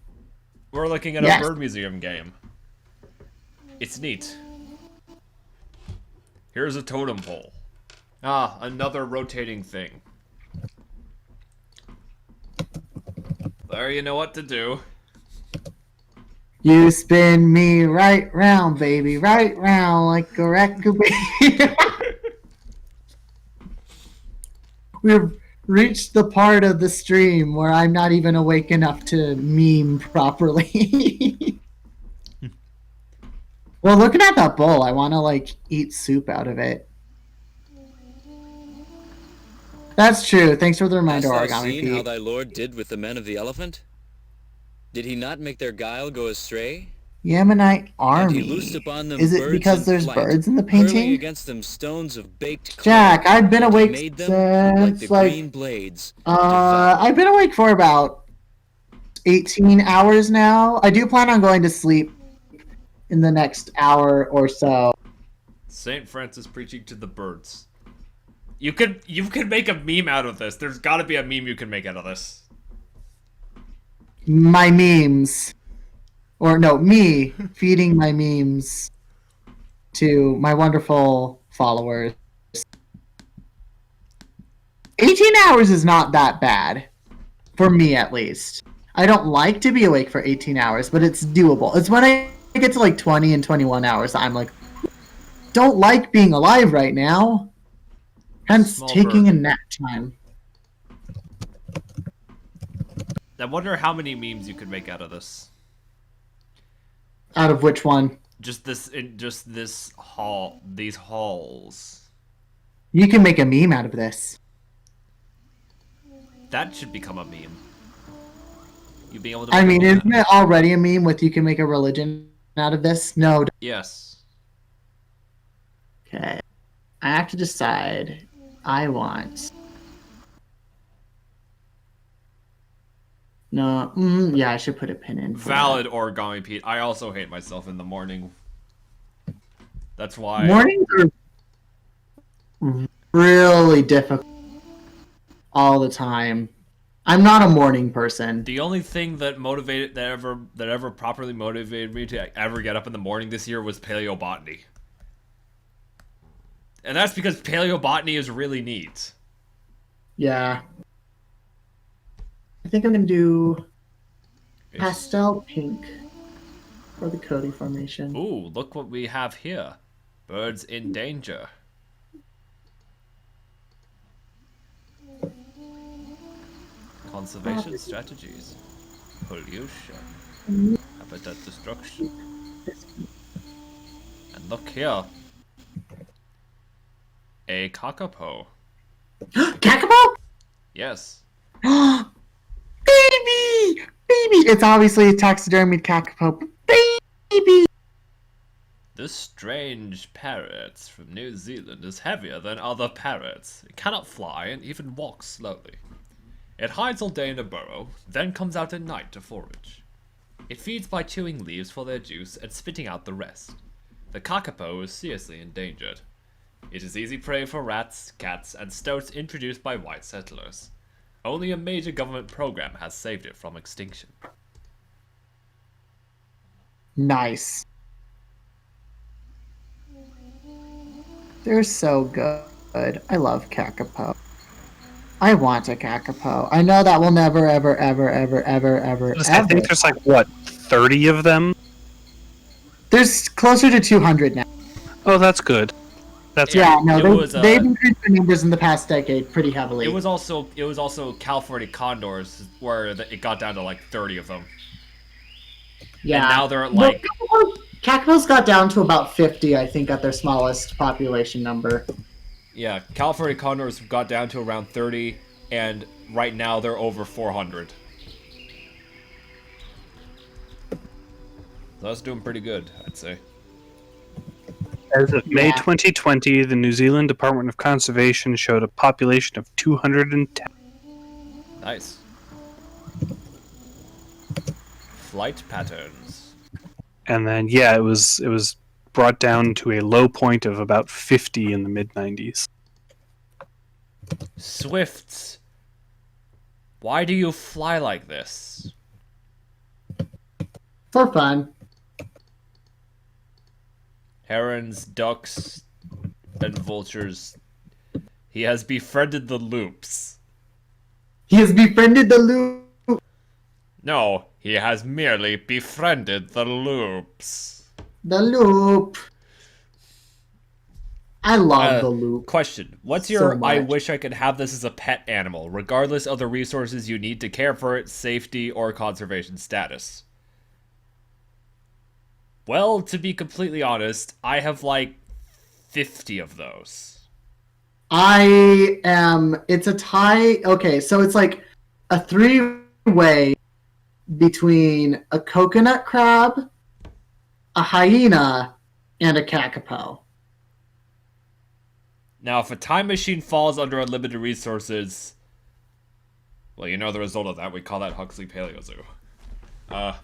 We're looking at Yes. a bird museum game. It's neat. Here's a totem pole. Ah, another rotating thing. There, you know what to do. You spin me right round, baby, right round like a record, baby. We've reached the part of the stream where I'm not even awake enough to meme properly. Well, looking at that bowl, I want to like eat soup out of it. That's true. Thanks for the reminder, Hast thou Origami seen how Pete. thy lord did with the men of the elephant? Did he not make their guile go astray? Yemenite And he army. loosed upon them Is it birds because in there's flight, birds in the hurling painting? against them stones of baked clay, Jack, I've been and he awake made them like the since like green blades. devour. I've been awake for about 18 hours now. I do plan on going to sleep in the next hour or so. Saint Francis preaching to the birds. You could make a meme out of this. There's got to be a meme you can make out of this. My memes. Or no, me feeding my memes to my wonderful followers. 18 hours is not that bad. For me, at least. I don't like to be awake for 18 hours, but it's doable. It's when I get to like 20 and 21 hours that I'm like, don't like being alive right now. Hence, Small taking bird. a nap time. I wonder how many memes you could make out of this. Out of which one? Just this hall, these halls. You can make a meme out of this. That should become a meme. You being able to. I make a mean, meme isn't it already a meme with you can make a religion out of this? No. Yes. Okay. I have to decide. I want. No. Yeah, I should put a pin in. For Valid, Origami Pete. I also hate myself in the morning. That's why. Mornings are really difficult all the time. I'm not a morning person. The only thing that ever properly motivated me to ever get up in the morning this year was paleobotany. And that's because paleobotany is really neat. Yeah. I think I'm gonna do pastel pink for the Cody formation. Ooh, look what we have here. Birds in danger. Conservation strategies. Pollution. Habitat destruction. And look here. A kakapo. Kakapo? Yes. Baby! Baby! It's obviously a taxidermied kakapo. Baby! This strange parrot from New Zealand is heavier than other parrots. It cannot fly and even walks slowly. It hides all day in a burrow, then comes out at night to forage. It feeds by chewing leaves for their juice and spitting out the rest. The kakapo is seriously endangered. It is easy prey for rats, cats, and stoats introduced by white settlers. Only a major government program has saved it from extinction. Nice. They're so good. I love kakapo. I want a kakapo. I know that will never, ever, ever, ever, ever, ever, I ever. think there's like, what, 30 of them? There's closer to 200 now. Oh, that's good. That's Yeah, It no, was, they've increased their numbers in the past decade pretty heavily. It was also California condors where it got down to like 30 of them. Yeah. And now they're at like Kakapos got down to about 50, I think, at their smallest population number. yeah, California condors got down to around 30, and right now they're over 400. So that's doing pretty good, I'd say. As of May 2020, the New Zealand Department of Conservation showed a population of 210. Nice. Flight patterns. And then, yeah, it was brought down to a low point of about 50 in the mid-90s. Swifts. Why do you fly like this? For fun. Herons, ducks, and vultures. He has befriended the loops. He has befriended the loop. No, he has merely befriended the loops. The loop. I love the loop. Question. What's So your much. I wish I could have this as a pet animal, regardless of the resources you need to care for it, safety, or conservation status? Well, to be completely honest, I have like 50 of those. It's a tie. Okay, so it's like a three-way between a coconut crab, a hyena, and a kakapo. Now, if a time machine falls under unlimited resources, well, you know the result of that. We call that Huxley Paleozoo.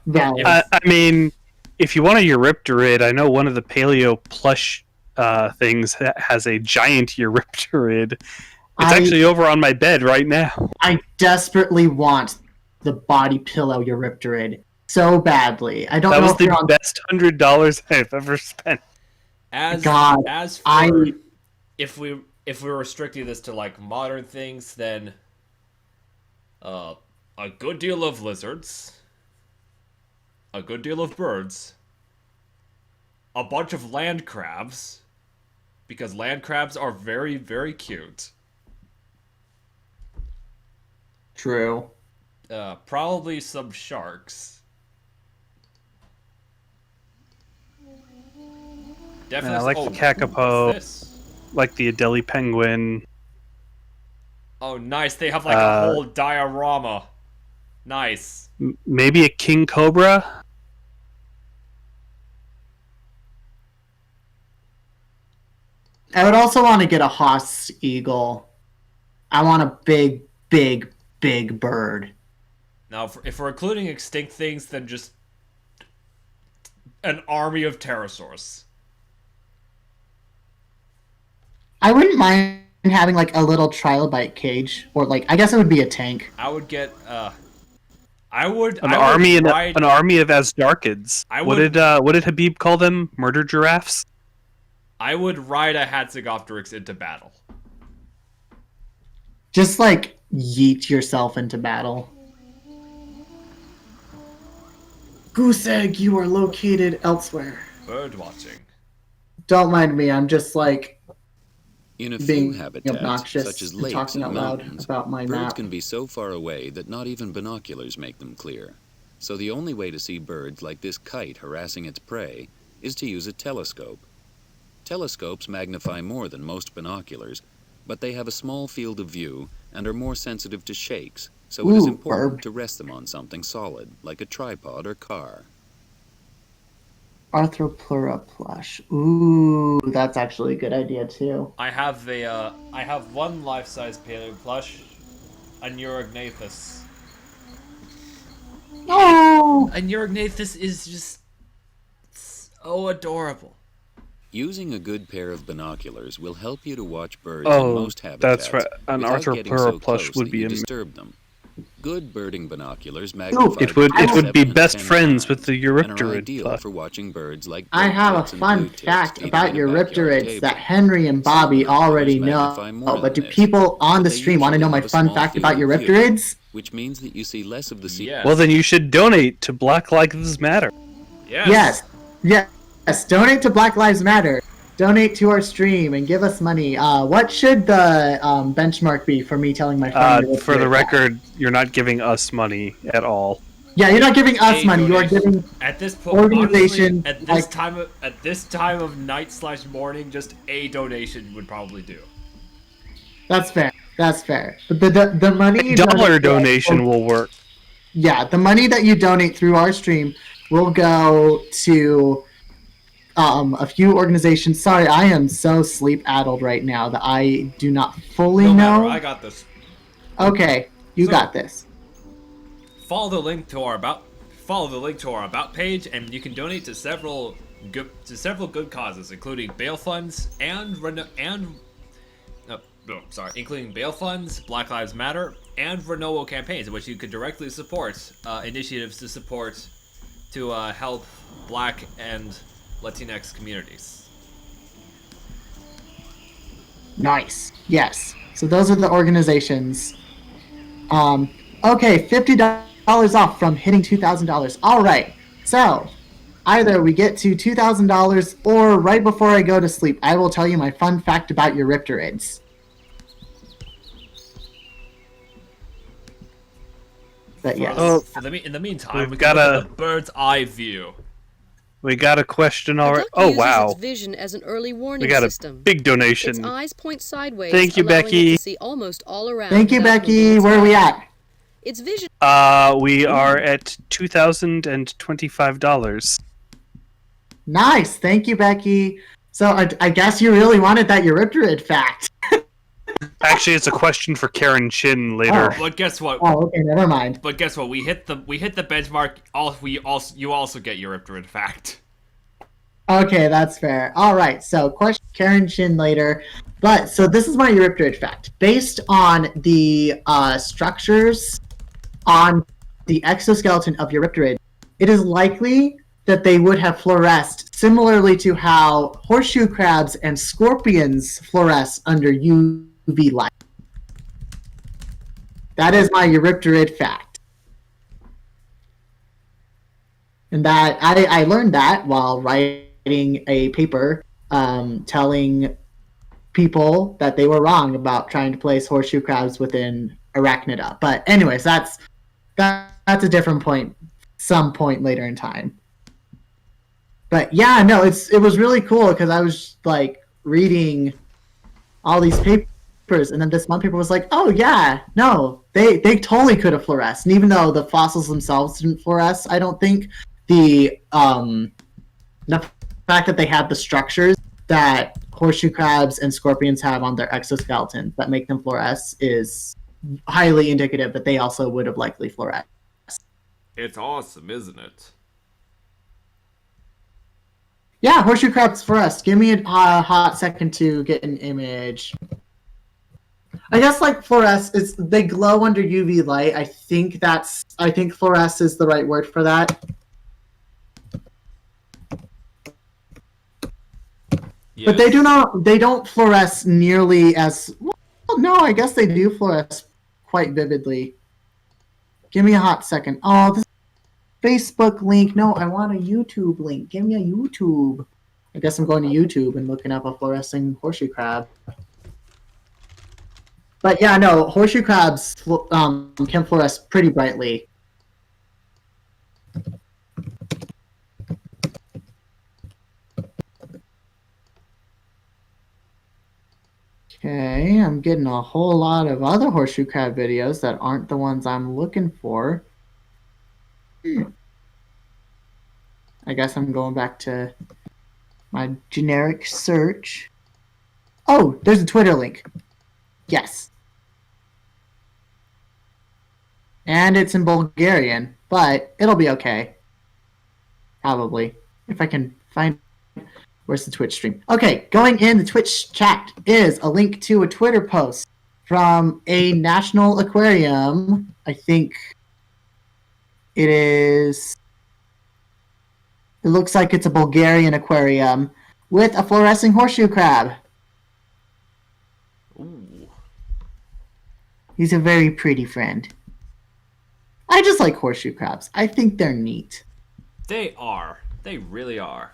Valid. I mean, if you want a Eurypterid, I know one of the Paleo plush things has a giant Eurypterid. It's actually over on my bed right now. I desperately want the body pillow Eurypterid so badly. I don't That know was if you're the on. best $100 I've ever spent. As God, as for I- if we're restricting this to like modern things, then a good deal of lizards, a good deal of birds, a bunch of land crabs, because land crabs are very, very cute. True. Probably some sharks. Definitely. I like the what's kakapo, this? like the Adelie penguin. Oh, nice. They have like a whole diorama. Nice. Maybe a king cobra. I would also want to get a Haas eagle. I want a big, big, big bird. Now, if we're including extinct things, then just an army of pterosaurs. I wouldn't mind having like a little trilobite cage, or like I guess it would be a tank. I would get An I would army of Asdarkids. I What would- did Habib call them? Murder giraffes? I would ride a Hatzegopteryx into battle. Just like yeet yourself into battle. Goose egg, you are located elsewhere. Bird watching. Don't mind me, I'm just like In a few being habitats, obnoxious such as and lakes talking and out loud mountains, about my birds map. can be so far away that not even binoculars make them clear. So the only way to see birds like this kite harassing its prey is to use a telescope. Telescopes magnify more than most binoculars, but they have a small field of view and are more sensitive to shakes, so it is Ooh, important burp. to rest them on something solid, like a tripod or car. Arthropod plush. Ooh, that's actually a good idea too. I have one life-size paleo plush, a Neurognathus. Oh, A Neurognathus is just so adorable. Using a good pair of binoculars will help you to watch birds Oh, in most habitats that's right. An without getting so Arthropod plush close would that be you amazing. disturb them. Good birding binoculars magnify It would birds be 7 and best 10 friends times with the and are Eurypterid. ideal for watching birds like I have a blackbirds and fun blue-tips fact feeding about at a backyard Eurypterids table. that Henry and Some Bobby binoculars already know. magnify more But do than this, people on the but they stream want to usually know my have a fun small fact about field of view, Eurypterids? which means that you see less of the sea. Yes. Well, then you should donate to Black Lives Matter. Yes. Yes. Donate to Black Lives Matter. Donate to our stream and give us money. What should the benchmark be for me telling my friend? For the record, you're not giving us money at all. Yeah, you're not giving us A money. You are donation. giving At this point, organization honestly, at this time of night/morning, just a donation would probably do. That's fair. But the money you Dollar donate donation will work. Yeah, the money that you donate through our stream will go to a few organizations. Sorry, I am so sleep-addled right now that I do not fully No know. matter, I got this. Okay, you So- got this. Follow the link to our about page, and you can donate to several good causes, including bail funds including bail funds, Black Lives Matter, and renewal campaigns, in which you could directly support initiatives to help Black and Latinx communities. Nice. Yes. So those are the organizations. Okay, $50 off from hitting $2,000. All right. So either we get to $2,000, or right before I go to sleep, I will tell you my fun fact about Eurypterids. But yes. In the meantime, we've we got can look at the bird's eye view. We got a question The already. duck Oh, uses wow. its vision as an early warning We got a system. big Its donation. eyes point sideways, Thank you, allowing Becky. it to see almost all around. Thank you, without moving Becky. its Where are we head. at? Its vision. We are at $2,025. Nice. Thank you, Becky. So I guess you really wanted that Eurypterid fact. Actually, it's a question for Karen Chin later. But guess what? Oh, okay. Never mind. But guess what? We hit the benchmark. You also get your Eurypterid fact. Okay, that's fair. All right, so question Karen Chin later. But so this is my Eurypterid fact. Based on the structures on the exoskeleton of Eurypterid, it is likely that they would have fluoresced similarly to how horseshoe crabs and scorpions fluoresce under UV light. That is my Eurypterid fact. And that I learned that while writing a paper telling people that they were wrong about trying to place horseshoe crabs within arachnida. But anyways, that's a different point, some point later in time. But yeah, no, it was really cool because I was like reading all these papers, and then this one paper was like, oh yeah, no, they totally could have fluoresced. And even though the fossils themselves didn't fluoresce, I don't think the fact that they had the structures that horseshoe crabs and scorpions have on their exoskeletons that make them fluoresce is highly indicative that they also would have likely fluoresced. It's awesome, isn't it? Yeah, horseshoe crabs fluoresce. Give me a hot second to get an image. I guess like fluoresce they glow under UV light. I think fluoresce is the right word for that. Yes. But they don't fluoresce nearly as well. No, I guess they do fluoresce quite vividly. Give me a hot second. Oh, this Facebook link. No, I want a YouTube link. Give me a YouTube. I guess I'm going to YouTube and looking up a fluorescing horseshoe crab. But yeah, no, horseshoe crabs can fluoresce pretty brightly. Okay, I'm getting a whole lot of other horseshoe crab videos that aren't the ones I'm looking for. I guess I'm going back to my generic search. Oh, there's a Twitter link. Yes. And it's in Bulgarian, but it'll be okay. Probably. If I can find... Where's the Twitch stream? Okay, going in the Twitch chat is a link to a Twitter post from a national aquarium. I think it looks like it's a Bulgarian aquarium with a fluorescing horseshoe crab. Ooh. He's a very pretty friend. I just like horseshoe crabs. I think they're neat. They are. They really are.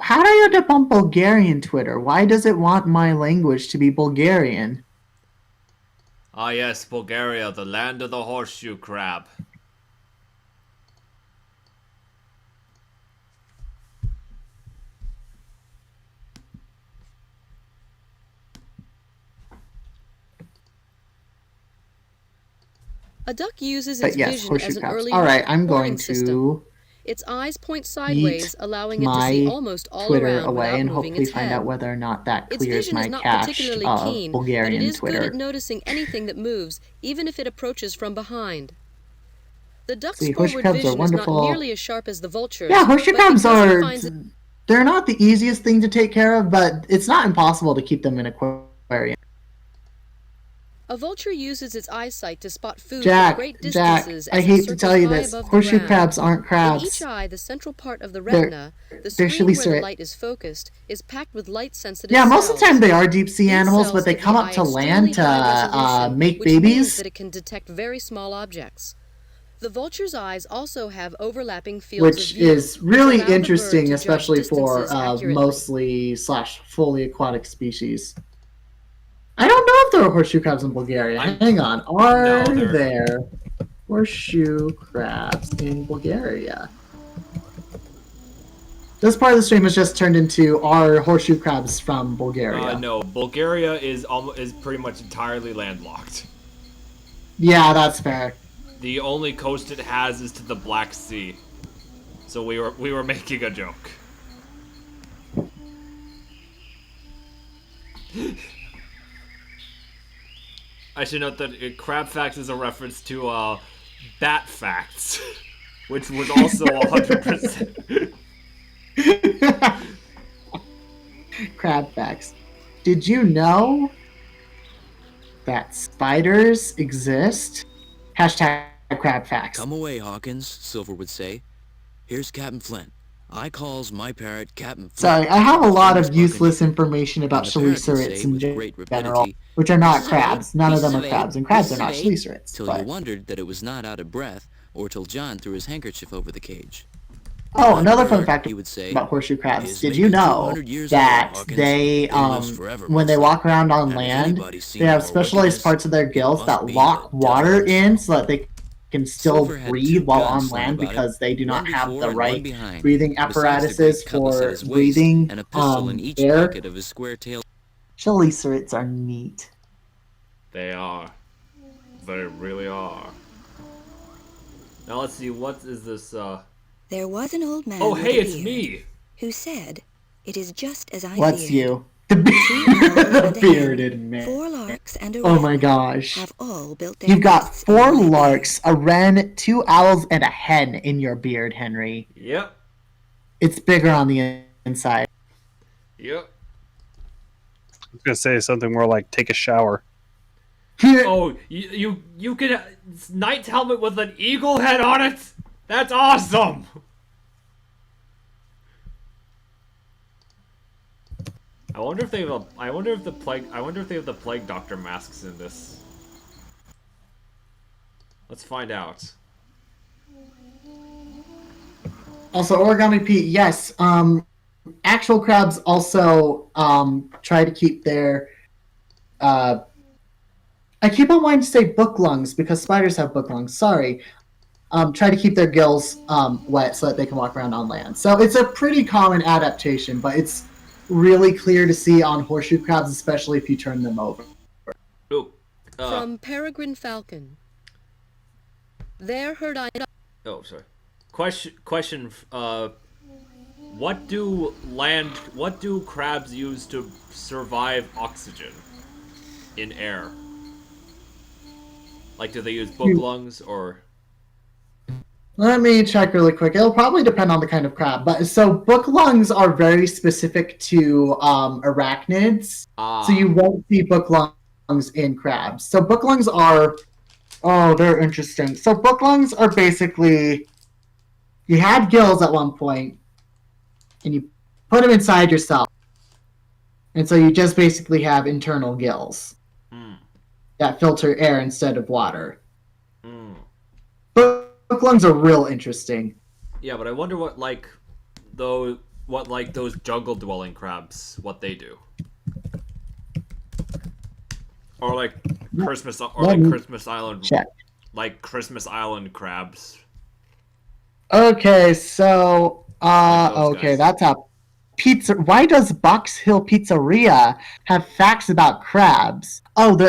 How did I end up on Bulgarian Twitter? Why does it want my language to be Bulgarian? Ah yes, Bulgaria, the land of the horseshoe crab. A duck uses But its yes, vision horseshoe as an crabs. early Alright, I'm warning going system. to Its eyes point sideways, allowing it to my see almost all Twitter around away without and moving hopefully its find head. out whether or not that Its clears vision my is not cache particularly of keen, but Bulgarian it is Twitter. good at noticing anything that moves, even if it approaches from behind. The duck's See, horseshoe forward crabs are vision is not wonderful. nearly as sharp as the vulture's. Yeah, horseshoe but crabs because it are... finds it- They're not the easiest thing to take care of, but it's not impossible to keep them in aquarium. A vulture uses its eyesight to spot food Jack, from great Jack, distances I as it hate to circles tell you high this. above the Horseshoe ground. crabs aren't In each crabs. eye, the central part of the retina, the they're screen where the chelicerates. light is focused, is packed with light-sensitive Yeah, cells. most of the time they are deep sea These animals, cells but they give come the up eye to extremely land high to resolution, make which means babies. that it can detect very small objects. The vulture's eyes also have overlapping fields of Which view, is really which allow the bird interesting, to judge especially for distances accurately. mostly / fully aquatic species. I don't know if there are horseshoe crabs in Bulgaria. Hang on. Are No, there horseshoe crabs in Bulgaria? This part of the stream has just turned into are horseshoe crabs from Bulgaria. No, Bulgaria is pretty much entirely landlocked. Yeah, that's fair. The only coast it has is to the Black Sea. So we were making a joke. I should note that Crab Facts is a reference to Bat Facts, which was also 100%. Crab facts. Did you know that spiders exist? Hashtag crab facts. Come away, Hawkins, Silver would say. Here's Captain Flint. I calls my parrot Captain Flint. Sorry, I have a lot of Famous useless buccaneer. information about And the parrot would chelicerates say in with great general, rapidity, which are not "Pieces of eight, crabs. None of them are pieces of crabs, eight, and crabs are pieces not of eight," chelicerates. till But... you wondered that it was not out of breath, or till John threw his handkerchief over the cage. Oh, another fun Bird, fact he would say, about horseshoe crabs. is Did you maybe know 200 years that old, Hawkins. they, lives forever, when they mostly. walk around on And if land, anybody's seen they have more specialized wickedness, parts of their it gills must that be lock the water devil in so that they can still Silver had breathe two while guns on slung land about because they do one not have before the and one right behind, breathing besides the great apparatuses cutlass at for his waist, breathing and a pistol in each air. pocket of his square tail. Chelicerates are neat. They are. They really are. Now let's see, what is this, There was an old man Oh, with hey, a it's beard me! who said, "It is just as I What's feared. you? The, Two owls the and a bearded hen, man. 4 larks and a Oh wren my gosh. have all built their You've got nests in 4 my beard. larks, a wren, 2 owls, and a hen in your beard, Henry. Yep. It's bigger on the inside. Yep. I was gonna say something more like take a shower. Oh, you could knight's helmet with an eagle head on it? That's awesome! I wonder if they have the plague doctor masks in this. Let's find out. Also, Origami Pete, yes. Actual crabs also try to keep their. I keep on wanting to say book lungs because spiders have book lungs. Sorry. Try to keep their gills wet so that they can walk around on land. So it's a pretty common adaptation, but it's really clear to see on horseshoe crabs, especially if you turn them over. Ooh. From Peregrine Falcon. There heard I... Oh, sorry. Question. What do crabs use to survive oxygen in air? Like, do they use book lungs or? Let me check really quick. It'll probably depend on the kind of crab. But so book lungs are very specific to arachnids. So you won't see book lungs in crabs. So book lungs are Oh, they're interesting. So book lungs are basically, you had gills at one point, and you put them inside yourself. And so you just basically have internal gills that filter air instead of water. Book lungs are real interesting. Yeah, but I wonder what those jungle dwelling crabs, what they do. Or like Christmas Island, Check. like Christmas Island crabs. Okay, so Like those okay, guys. that's a pizza. Why does Box Hill Pizzeria have facts about crabs? Oh, they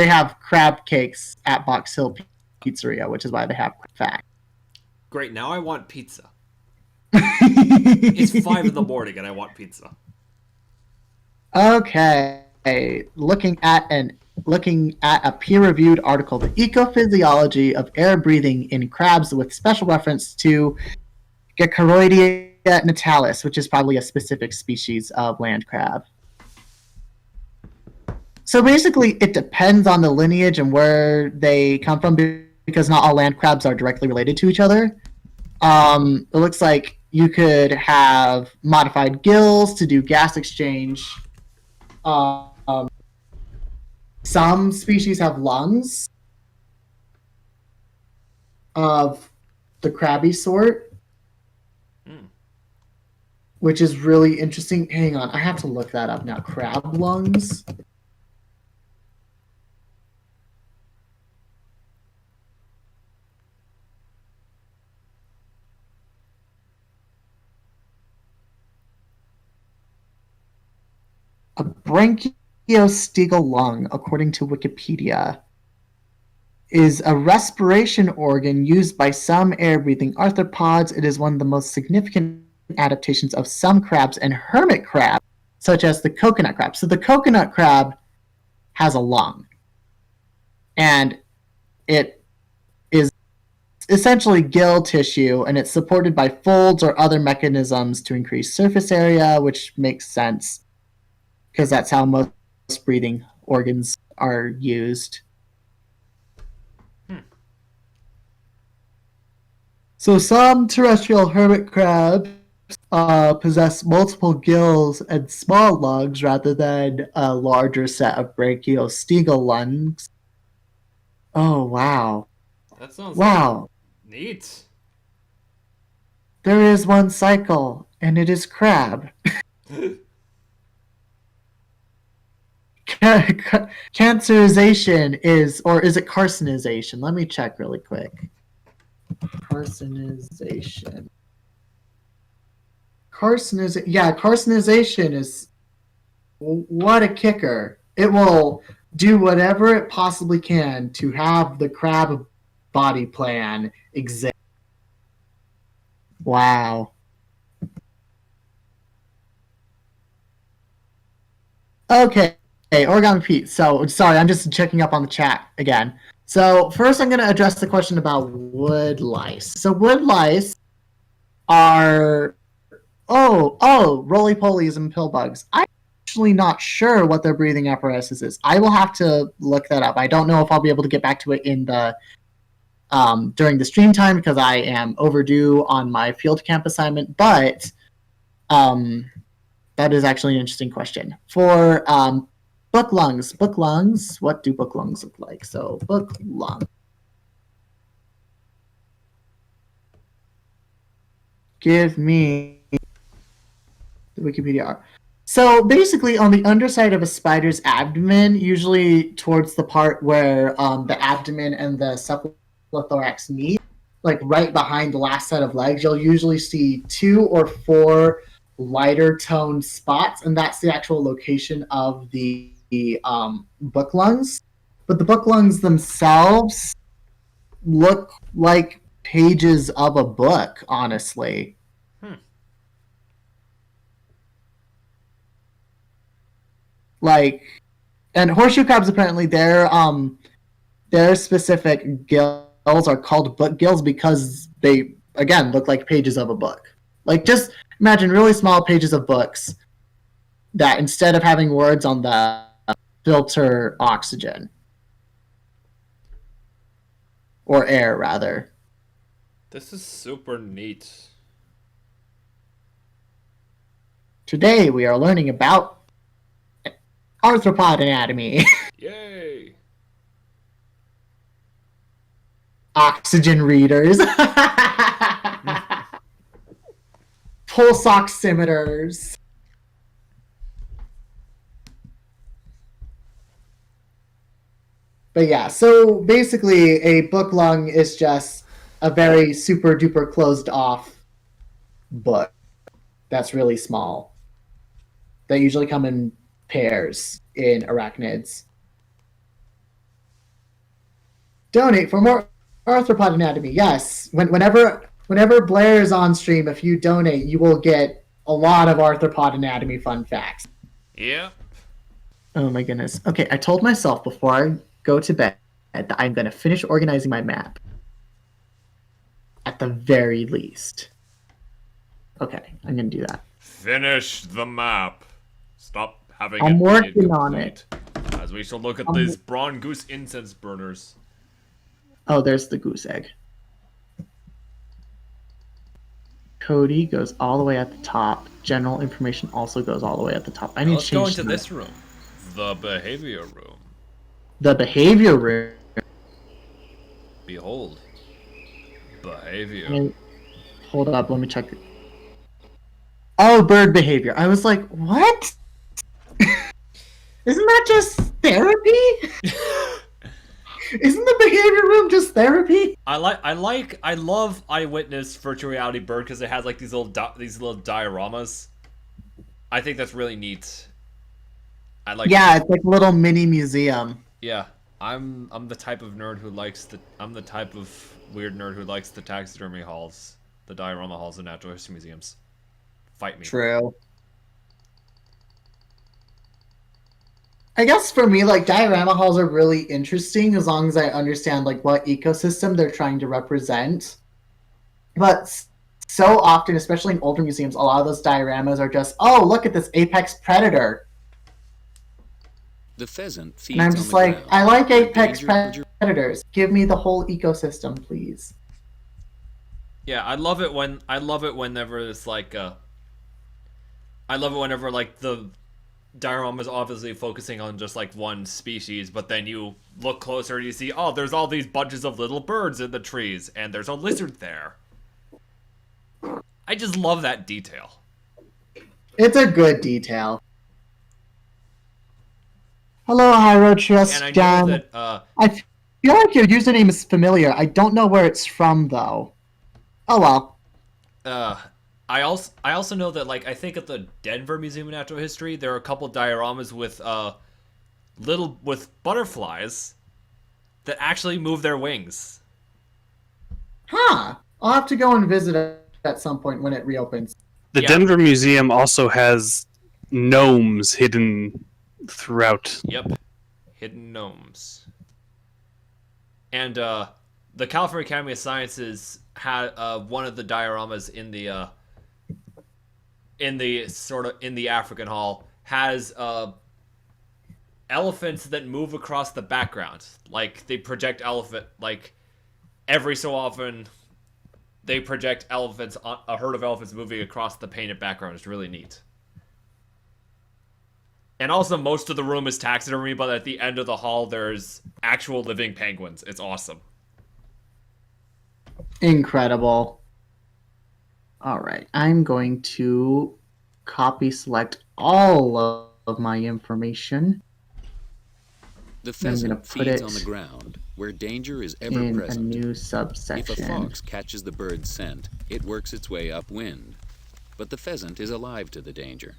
have crab cakes at Box Hill Pizzeria, which is why they have facts. Great, now I want pizza. It's 5 a.m. and I want pizza. Okay, looking at a peer-reviewed article, The Ecophysiology of Air Breathing in Crabs, with special reference to Gastroliths natalis, which is probably a specific species of land crab. So basically, it depends on the lineage and where they come from, because not all land crabs are directly related to each other. It looks like you could have modified gills to do gas exchange. Some species have lungs of the crabby sort, which is really interesting. Hang on, I have to look that up now. Crab lungs. A Bronchiostegal lung, according to Wikipedia, is a respiration organ used by some air-breathing arthropods. It is one of the most significant adaptations of some crabs and hermit crabs, such as the coconut crab. So the coconut crab has a lung, and it is essentially gill tissue, and it's supported by folds or other mechanisms to increase surface area, which makes sense, because that's how most breathing organs are used. So some terrestrial hermit crabs possess multiple gills and small lungs rather than a larger set of Bronchiostegal lungs. Oh, wow. That sounds Wow. neat. There is one cycle, and it is crab. Cancerization is, or is it carcinization? Let me check really quick. Carcinization. Carcinization is, what a kicker. It will do whatever it possibly can to have the crab body plan exist. Wow. Okay. Hey, Origami Pete. So, sorry, I'm just checking up on the chat again. So, first I'm going to address the question about wood lice. So, wood lice are, roly-polies and pill bugs. I'm actually not sure what their breathing apparatus is. I will have to look that up. I don't know if I'll be able to get back to it in the during the stream time, because I am overdue on my field camp assignment, but that is actually an interesting question. For book lungs, what do book lungs look like? So book lung. Give me the Wikipedia. So basically, on the underside of a spider's abdomen, usually towards the part where the abdomen and the cephalothorax meet, like right behind the last set of legs, you'll usually see 2 or 4 lighter toned spots, and that's the actual location of the book lungs. But the book lungs themselves look like pages of a book, honestly. Like, and horseshoe crabs, apparently their specific gills are called book gills because they, again, look like pages of a book. Like, just imagine really small pages of books that, instead of having words on the, filter oxygen. or air rather. This is super neat. Today we are learning about Arthropod Anatomy. Yay! Oxygen readers. Pulse oximeters. But yeah, so basically a book lung is just a very super duper closed off book that's really small. They usually come in pairs in arachnids. Donate for more Arthropod Anatomy. Yes, whenever Blair is on stream, if you donate, you will get a lot of Arthropod Anatomy fun facts. Yep. Oh my goodness. Okay, I told myself before I go to bed that I'm going to finish organizing my map. At the very least. Okay, I'm going to do that. Finish the map. Stop having I'm it be working on incomplete. As we shall look at I'm- these Braun Goose incense burners. Oh, there's the goose egg. Cody goes all the way at the top. General information also goes all the way at the top. I need Let's to go change into the- this room. The behavior room. the behavior room. Behold. Behavior. Wait, hold up, let me check. Oh, bird behavior. I was like, what? Isn't that just therapy? Isn't the behavior room just therapy? I love Eyewitness virtual reality bird because it has like these little dioramas. I think that's really neat. I like. Yeah, it's like a little mini museum. Yeah, I'm the type of nerd who likes I'm the type of weird nerd who likes the taxidermy halls, the diorama halls, and natural history museums. Fight me. True. I guess for me, like, diorama halls are really interesting as long as I understand, like, what ecosystem they're trying to represent. But so often, especially in older museums, a lot of those dioramas are just, oh, look at this apex predator. The pheasant feeds And I'm on just the like, ground. I like where apex danger- predators. Give me the whole ecosystem, please. Yeah, I love it whenever it's like I love it whenever like the diorama is obviously focusing on just like one species, but then you look closer and you see, oh, there's all these bunches of little birds in the trees, and there's a lizard there. I just love that detail. It's a good detail. Hello, Hyro And I know that I feel like your username is familiar. I don't know where it's from, though. Oh well. I also know that, like, I think at the Denver Museum of Natural History there are a couple dioramas with with butterflies that actually move their wings. Huh. I'll have to go and visit it at some point when it reopens. The Yeah. Denver Museum also has gnomes hidden throughout. Yep. Hidden gnomes. And the California Academy of Sciences had one of the dioramas in the African Hall has elephants that move across the background. Like, they project like every so often they project a herd of elephants moving across the painted background. It's really neat. And also, most of the room is taxidermy, but at the end of the hall, there's actual living penguins. It's awesome. Incredible. All right. I'm going to select all of my information The I'm gonna pheasant put feeds it on the ground, where danger is ever in a present. new If a subsection. fox catches the bird's scent, it works its way upwind. But the pheasant is alive to the danger.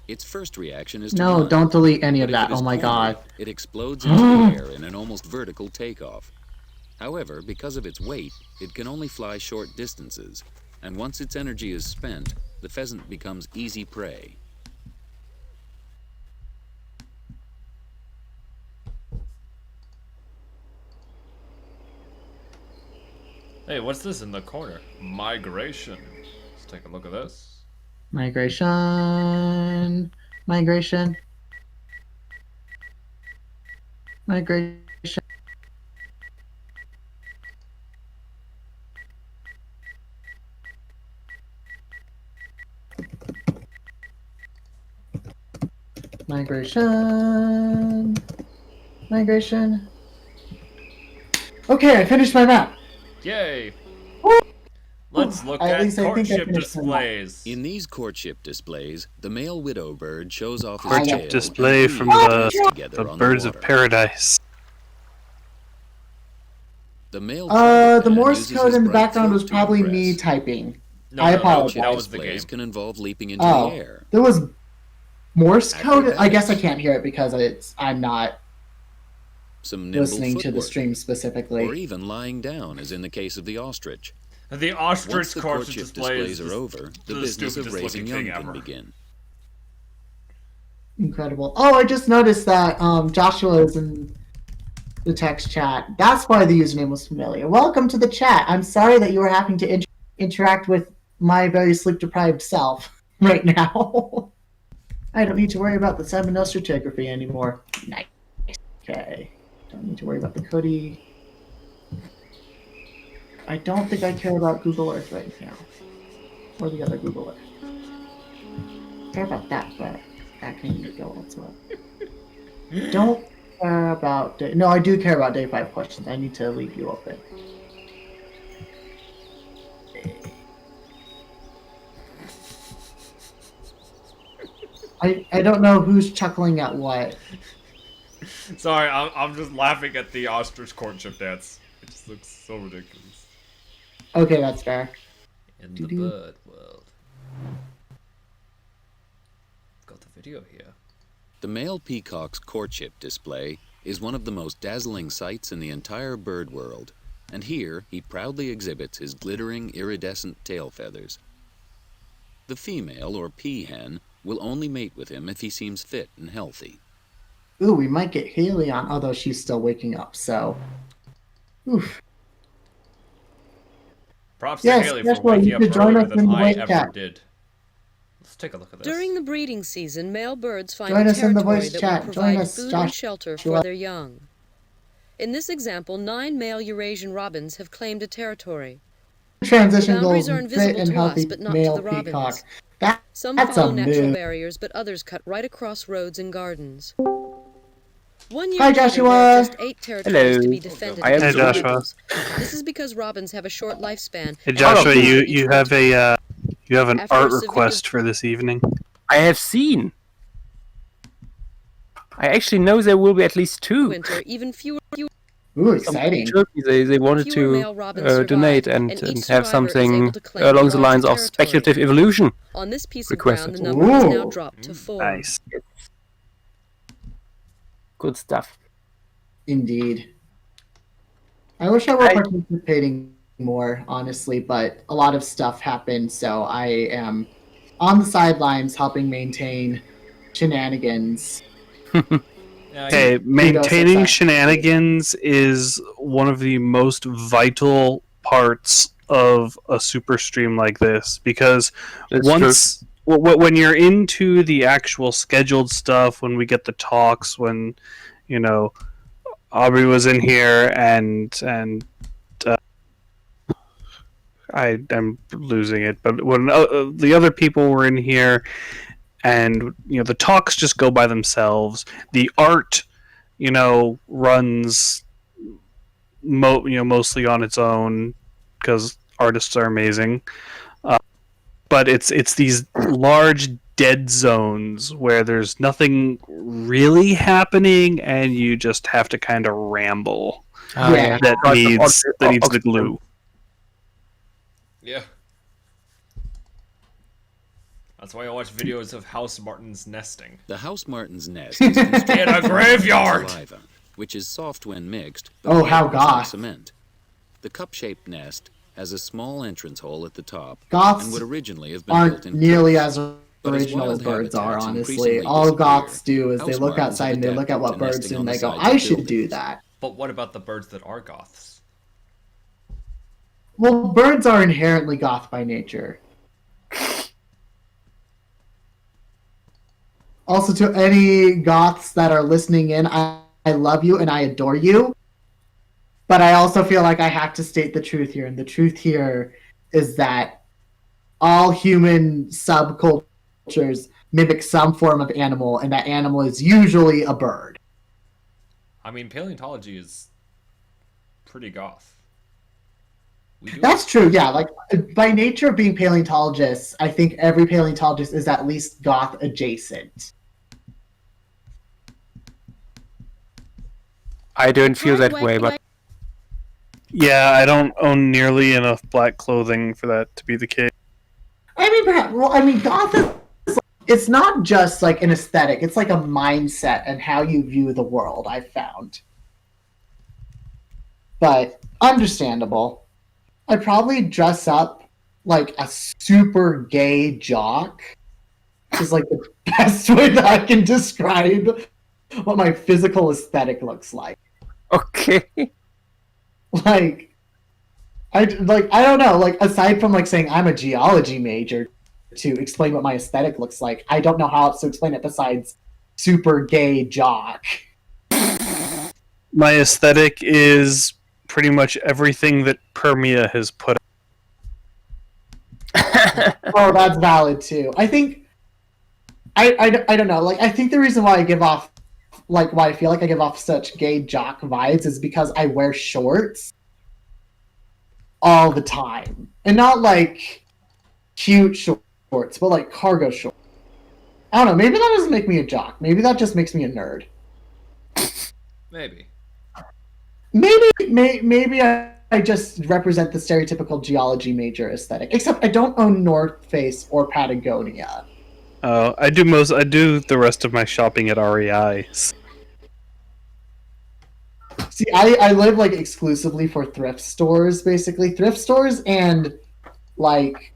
Its first reaction is to No, run, don't delete any but of if that. it is Oh my cornered, god. it explodes into the air in an almost vertical takeoff. However, because of its weight, it can only fly short distances, and once its energy is spent, the pheasant becomes easy prey. Hey, what's this in the corner? Migration. Let's take a look at this. Migration. Migration. Migration. Migration. Migration. Okay, I finished my map. Yay! Let's look At at least I think I courtship finished my map. displays. In these courtship displays, the male widow bird shows off his Courtship tail display and from queens the, race together the on birds the of water. paradise. The male The tribal fan Morse uses code his in the bright background throat was to probably me impress. typing. No, I no, apologize. that was the Displays game. can involve leaping into Oh, the air. there was Morse code. I guess I Acrobatics. can't hear it because I'm not Some nimble listening to the footwork, stream or specifically. even lying down, as in the case of the ostrich. The Once ostrich the courtship courtship displays displays are over, the business of raising young can begin. Incredible. Oh, I just noticed that Joshua is in the text chat. That's why the username was familiar. Welcome to the chat. I'm sorry that you were having to interact with my very sleep-deprived self right now. I don't need to worry about the seminostratigraphy anymore. Nice. Okay. Don't need to worry about the Cody. I don't think I care about Google Earth right now. Or the other Google Earth. I care about that, but that can go elsewhere. Don't care about day... No, I do care about day 5 questions. I need to leave you open. I don't know who's chuckling at what. Sorry, I'm just laughing at the ostrich courtship dance. It just looks so ridiculous. Okay, that's fair. In the bird world. Got the video here. The male peacock's courtship display is one of the most dazzling sights in the entire bird world, and here he proudly exhibits his glittering iridescent tail feathers. The female, or peahen, will only mate with him if he seems fit and healthy. Ooh, we might get Haley on, although she's still waking up, so... Oof. Props to Yes, Haley yes, for well, waking you up could join earlier us than in the I voice ever chat. did. Let's take a look at this. During the breeding season, male birds find Join a us in the territory voice that chat. will Join provide us, food Josh. and shelter for their young. In this example, 9 male Eurasian robins have claimed a territory. Transition The boundaries goals are fit invisible and to healthy us, but not to male the robins. peacock. Some That's follow a natural move. barriers, but others cut right across roads and gardens. 1 year Hi, later, Joshua. there are just 8 territories to Hello. be defended I am against Hey, Joshua. rivals. This is because robins have a short lifespan. Hey and Joshua, each you have a you have an After art a severe- request for this evening. I have seen. I actually know there will be at least 2. winter, even fewer Ooh, Some exciting. Turkey, they wanted Fewer to male robins survive, donate and and each have survivor is something able to claim along the larger lines of territory. speculative evolution. On this piece of Requested. ground, the number has now Ooh. dropped to 4. Nice. Good stuff. Indeed. I wish I were participating more, honestly, but a lot of stuff happened, so I am on the sidelines helping maintain shenanigans. Hey, maintaining success. shenanigans is one of the most vital parts of a super stream like this, because That's once when you're into the actual scheduled stuff, when we get the talks, when you know Aubrey was in here and I'm losing it, but when the other people were in here, and you know the talks just go by themselves. The art, you know, runs mostly on its own because artists are amazing. But it's these large dead zones where there's nothing really happening, and you just have to kind of ramble. Yeah. That needs the glue. Yeah. That's why I watch videos of house martins nesting. The house martin's nest is constructed In a graveyard! saliva, which is soft when mixed, Oh, but how hard on goth. cement. The cup-shaped nest has a small entrance hole at the top Goths and would originally have been built aren't in nearly cliffs. as But as original as wild birds are, habitats honestly. increasingly All disappear, Goths do is they house look martins outside have and they look at adapted what to birds nesting do on and the they go, sides I of should do buildings. that. But what about the birds that are goths? Well, birds are inherently goth by nature. Also, to any goths that are listening in, I love you and I adore you. But I also feel like I have to state the truth here. And the truth here is that all human subcultures vultures mimic some form of animal, and that animal is usually a bird. I mean, paleontology is pretty goth. That's true, yeah. Like, by nature of being paleontologists, I think every paleontologist is at least goth adjacent. I don't feel that way, but Yeah, I don't own nearly enough black clothing for that to be the case. I mean, perhaps, well, I mean, goth is, it's not just like an aesthetic, it's like a mindset and how you view the world, I've found. But, understandable. I'd probably dress up like a super gay jock. Is like the best way that I can describe what my physical aesthetic looks like. okay. Like, I don't know. Like, aside from like saying I'm a geology major to explain what my aesthetic looks like, I don't know how else to explain it besides super gay jock. My aesthetic is pretty much everything that Permia has put. Oh, that's valid too. I think I don't know. Like, I think the reason why I give off, like, why I feel like I give off such gay jock vibes is because I wear shorts all the time, and not like cute shorts, but like cargo shorts. I don't know. Maybe that doesn't make me a jock. Maybe that just makes me a nerd. Maybe. Maybe I just represent the stereotypical geology major aesthetic. Except I don't own North Face or Patagonia. I do the rest of my shopping at REI. See, I live like exclusively for thrift stores, basically. Thrift stores and like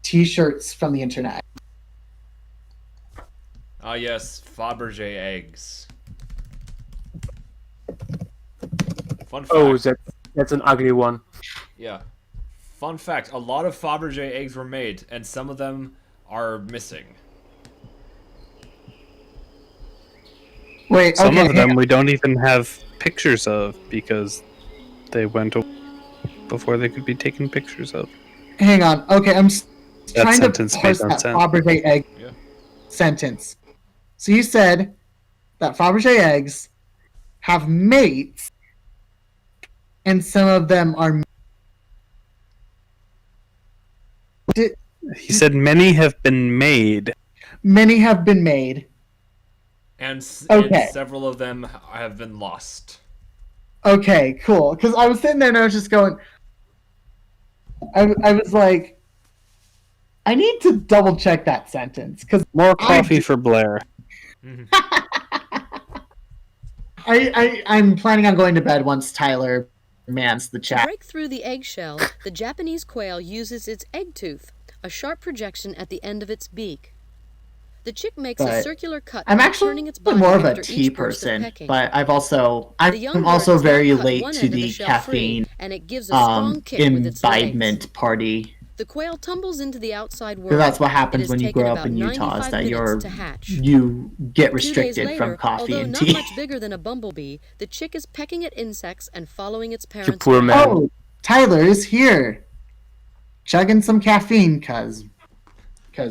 t-shirts from the internet. Ah, yes, Fabergé eggs. Fun fact. Oh, that's an ugly one. Yeah. Fun fact, a lot of Fabergé eggs were made, and some of them are missing. Wait, Some okay, of them we don't even have pictures of because they went before they could be taken pictures of. hang on. Okay, I'm trying to sentence parse made no that sense. Fabergé egg Yeah. sentence. So you said that Fabergé eggs have mates, and some of them are. He said many have been made. Many have been made. And Okay. several of them have been lost. Okay, cool. Because I was sitting there and I was just going. I was like, I need to double check that sentence because More coffee for Blair. I'm planning on going to bed once Tyler mans the To chat. break through the eggshell, the Japanese quail uses its egg tooth, a sharp projection at the end of its beak. The chick makes a But circular cut I'm by actually turning its body more of a after tea each burst of person, pecking. but I'm also The young bird also does not very cut late one to end of the shell caffeine free, and it gives a strong kick with its legs. imbibement party. The quail tumbles into the outside world. Because that's what It happens has when you taken grow up about in Utah, is 95 that minutes to hatch. you get 2 days restricted later, from coffee although and not tea. much bigger than a bumblebee, the chick is pecking at insects and following its You parents poor around. man. Oh, Tyler is here, chugging some caffeine because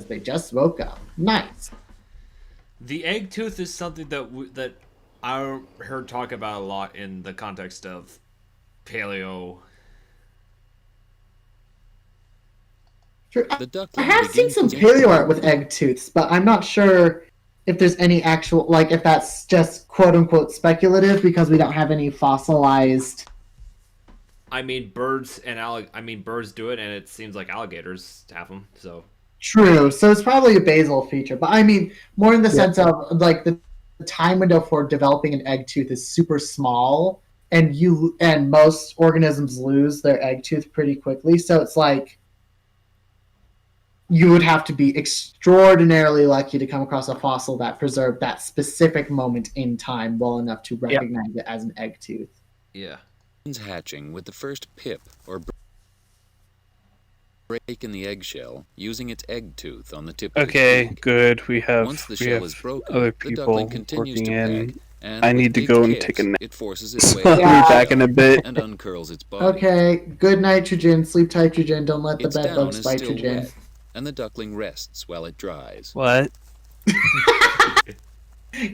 they just woke up. Nice. The egg tooth is something that I heard talk about a lot in the context of paleo. Sure. The I duckling have seen begins some to- paleo art with egg tooths, but I'm not sure if there's any actual, like, if that's just quote unquote speculative because we don't have any fossilized. I mean, birds do it, and it seems like alligators have them. So True, so it's probably a basal feature, but I mean more in the sense of like the time window for developing an egg tooth is super small, and most organisms lose their egg tooth pretty quickly. So it's like you would have to be extraordinarily lucky to come across a fossil that preserved that specific moment in time well enough to recognize it as an egg tooth. yeah. hatching with the first pip or break in the eggshell using its egg tooth on the tip of Okay, its beak. good. We have Once the we shell have is broken, other the people duckling continues working to in. peck, and I with need to big go and kicks, take a nap. It forces its way I'll out be of the back in a shell bit. and uncurls its body. Okay, good nitrogen, sleep nitrogen, don't let the Its bed down bugs is bite still nitrogen. wet, and the duckling rests while it dries. What?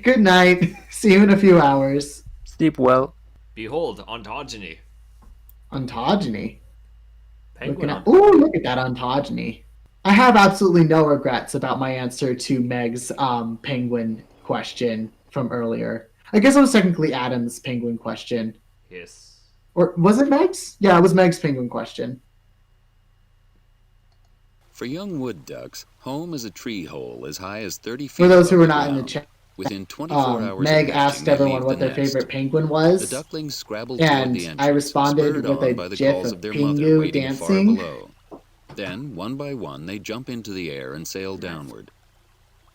Good night. See you in a few hours. Sleep well. Behold, ontogeny. Ontogeny. Penguin Look at that ontogeny. I have absolutely no regrets about my answer to Meg's penguin question from earlier. I guess it was technically Adam's penguin question. Yes. Or was it Meg's? Yeah, it was Meg's penguin question. For young wood ducks, home is a tree hole as high as 30 feet For those who above were the not in the ground. chat, Within 24 hours Meg of hatching, asked they everyone leave what the their nest. favorite penguin The was, ducklings scrabble toward and the entrance, I responded spurred with on a by the gif calls of of their mother Pingu waiting far dancing. below. Then, one by one, they jump into the air and sail downward.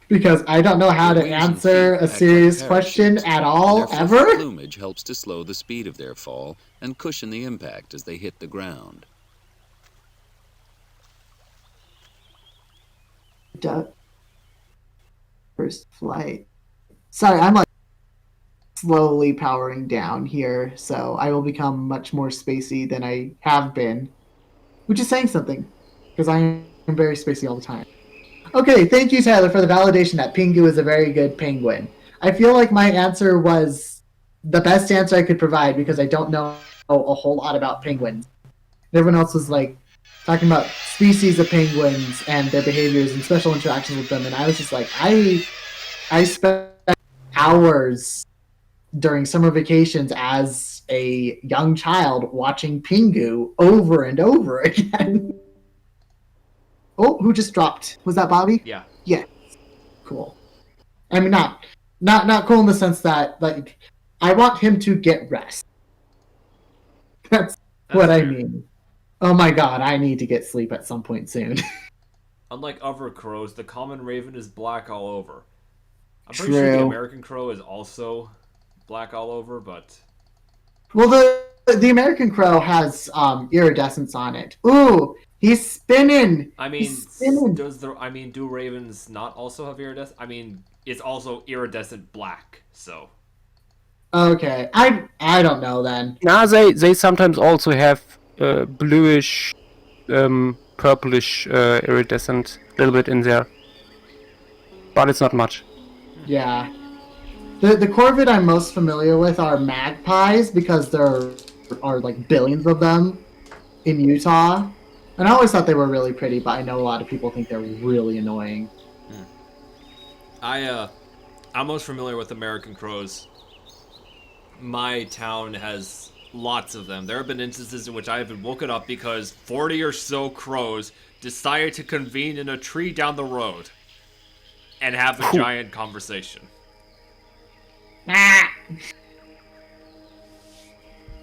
Because I don't know how Their to wings and answer feet a act serious like question parachutes, at and all, their fluffy ever. plumage helps to slow the speed of their fall and cushion the impact as they hit the ground. First flight. Sorry, I'm like slowly powering down here, so I will become much more spacey than I have been, which is saying something, because I am very spacey all the time. Okay, thank you, Tyler, for the validation that Pingu is a very good penguin. I feel like my answer was the best answer I could provide because I don't know a whole lot about penguins. Everyone else was like talking about species of penguins and their behaviors and special interactions with them, and I was just like, I spent hours during summer vacations as a young child watching Pingu over and over again. Oh, who just dropped? Was that Bobby? Yeah. Yeah. Cool. I mean, not cool in the sense that, like, I want him to get rest. That's what fair. I mean. Oh my god, I need to get sleep at some point soon. Unlike other crows, the common raven is black all over. I'm pretty sure the True. American crow is also black all over, but Well, the American crow has iridescence on it. Ooh, he's spinning. I mean, He's spinning. do ravens not also have iridescent? I mean, it's also iridescent black, so. Okay, I don't know then. Now they sometimes also have bluish, purplish iridescent little bit in there, but it's not much. Yeah. The corvid I'm most familiar with are magpies because there are like billions of them in Utah. And I always thought they were really pretty, but I know a lot of people think they're really annoying. I'm most familiar with American crows. My town has lots of them. There have been instances in which I have been woken up because 40 or so crows decided to convene in a tree down the road and have a giant conversation.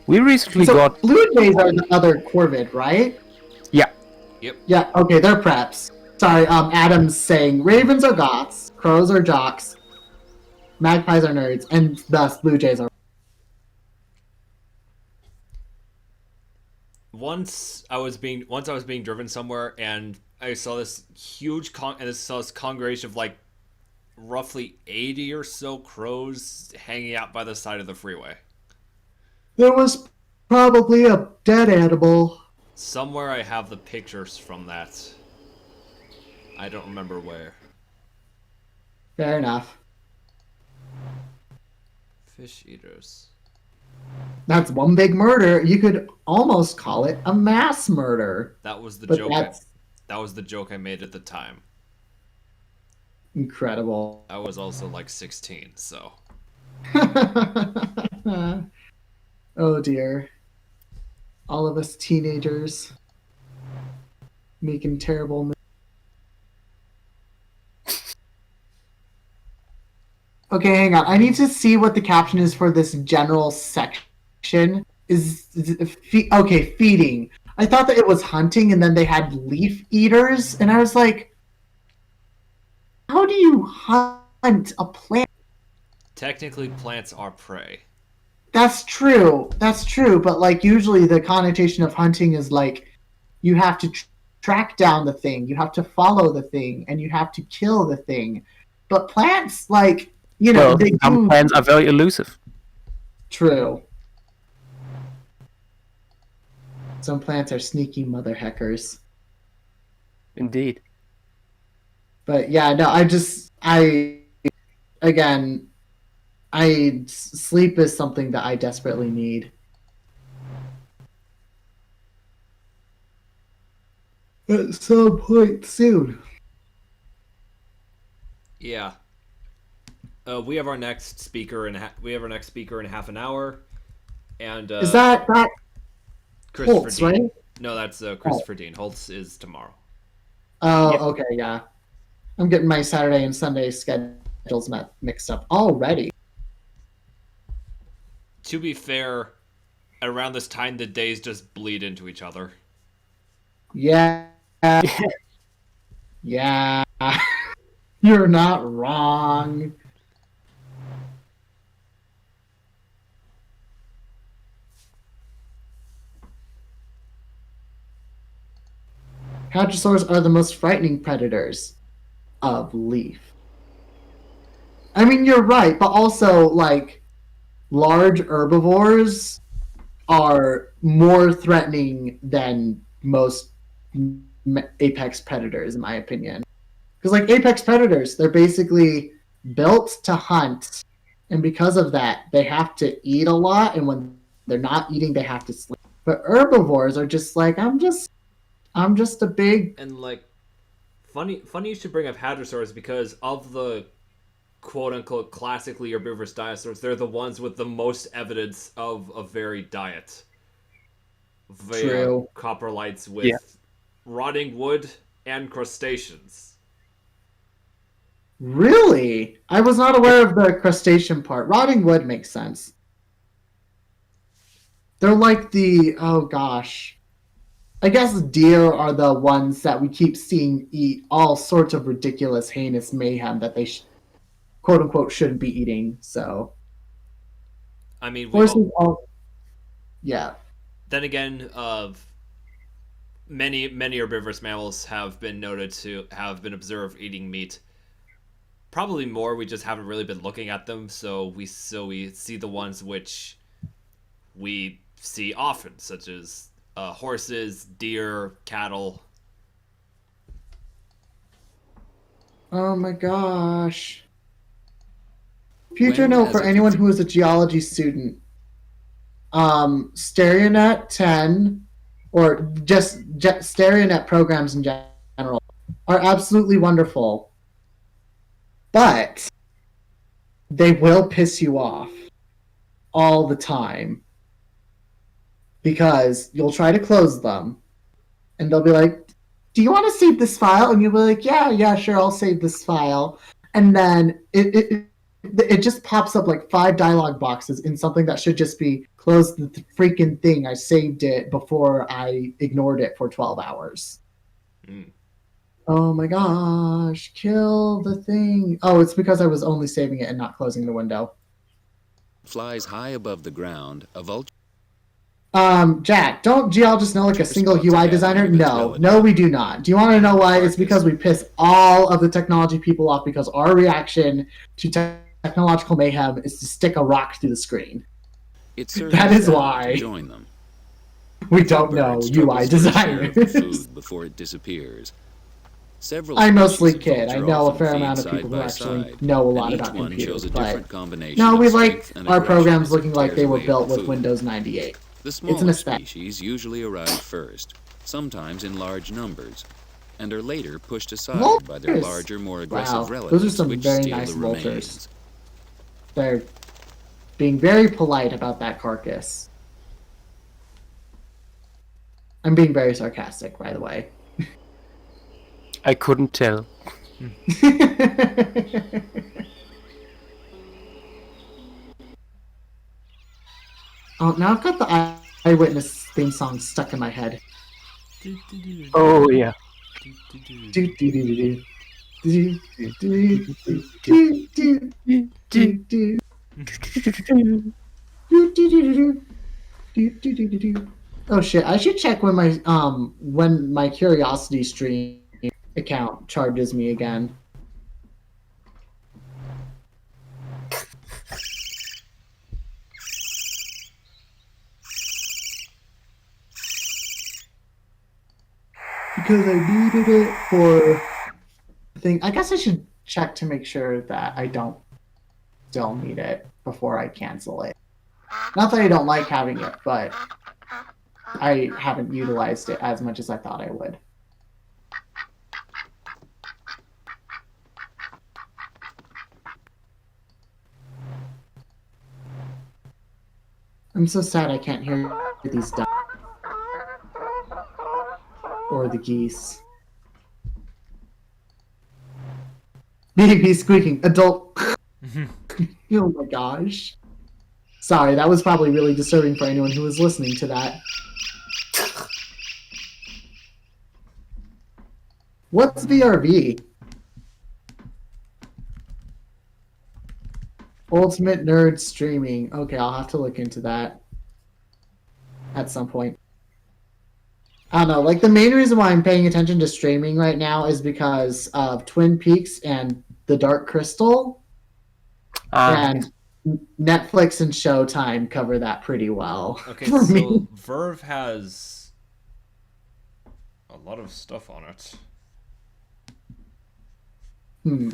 We recently So got blue jays are the other corvid, right? yeah. Yep. Yeah, okay, they're preps. Sorry, Adam's saying ravens are goths, crows are jocks, magpies are nerds, and thus blue jays are. Once I was being driven somewhere and I saw this huge congregation of like roughly 80 or so crows hanging out by the side of the freeway. There was probably a dead animal. Somewhere I have the pictures from that. I don't remember where. Fair enough. Fish eaters. That's one big murder. You could almost call it a mass murder. That was the But joke. that's That was the joke I made at the time. incredible. I was also like 16, so. Oh dear. All of us teenagers making terrible moves. Okay, hang on. I need to see what the caption is for this general section. Okay, feeding. I thought that it was hunting and then they had leaf eaters, and I was like, how do you hunt a plant? Technically, plants are prey. That's true. That's true. But like usually the connotation of hunting is like you have to track down the thing, you have to follow the thing, and you have to kill the thing. But plants, like, you know, Well, they some do. plants are very elusive. True. Some plants are sneaky mother heckers. Indeed. But yeah, no, sleep is something that I desperately need. At some point soon. Yeah. We have our next speaker in half an hour, and Is that Christopher Holtz, Dean. right? No, that's Christopher Dean. Holtz is tomorrow. Oh, okay, yeah. I'm getting my Saturday and Sunday schedules mixed up already. To be fair, around this time the days just bleed into each other. Yeah. Yeah. You're not wrong. Hadrosaurs are the most frightening predators of Leaf. I mean, you're right, but also, like, large herbivores are more threatening than most apex predators, in my opinion. Because, like, apex predators, they're basically built to hunt, and because of that, they have to eat a lot, and when they're not eating, they have to sleep. But herbivores are just like, I'm just a big... And, like, funny you should bring up hadrosaurs because of the quote-unquote classically herbivorous dinosaurs, they're the ones with the most evidence of a varied diet. True. Coprolites with rotting wood and crustaceans. Really? I was not aware of the crustacean part. Rotting wood makes sense. They're like oh gosh. I guess deer are the ones that we keep seeing eat all sorts of ridiculous, heinous mayhem that they quote unquote shouldn't be eating. So, I mean, yeah. Then again, many herbivorous mammals have been noted to have been observed eating meat. Probably more. We just haven't really been looking at them, so we see the ones which we see often, such as horses, deer, cattle. Oh my gosh. Future note for anyone who is a geology student. StereoNet 10 or just StereoNet programs in general are absolutely wonderful. But they will piss you off all the time. Because you'll try to close them and they'll be like, do you want to save this file? And you'll be like, yeah, sure, I'll save this file. And then it just pops up like 5 dialog boxes in something that should just be close the freaking thing. I saved it before I ignored it for 12 hours. Oh my gosh, kill the thing. Oh, it's because I was only saving it and not closing the window. Flies high above the ground, a vulture... Jack, don't geologists know like a single UI designer? No, we do not. Do you want to know why? It's because we piss all of the technology people off because our reaction to technological mayhem is to stick a rock through the screen. That is why join them. We don't know UI designers. Food before it disappears. I mostly kid. I know a fair amount of people who actually know a lot about computers, but no, we like our programs looking like they were built with Windows 98. The smaller species usually arrive first, sometimes in large numbers, and are later pushed aside by their larger, more aggressive relatives. Those are some very nice vultures. They're being very polite about that carcass. I'm being very sarcastic, by the way. I couldn't tell. Oh, now I've got the Eyewitness theme song stuck in my head. Oh, yeah. Oh shit, I should check when my Curiosity Stream account charges me again. Because I needed it for thing. I guess I should check to make sure that I don't still need it before I cancel it. Not that I don't like having it, but I haven't utilized it as much as I thought I would. I'm so sad I can't hear these ducks or the geese. Baby squeaking. Adult. Oh my gosh. Sorry, that was probably really disturbing for anyone who was listening to that. What's VRV? Ultimate Nerd Streaming. Okay, I'll have to look into that at some point. I don't know, like the main reason why I'm paying attention to streaming right now is because of Twin Peaks and The Dark Crystal. And Netflix and Showtime cover that pretty well. Okay, for so me. Verve has a lot of stuff on it.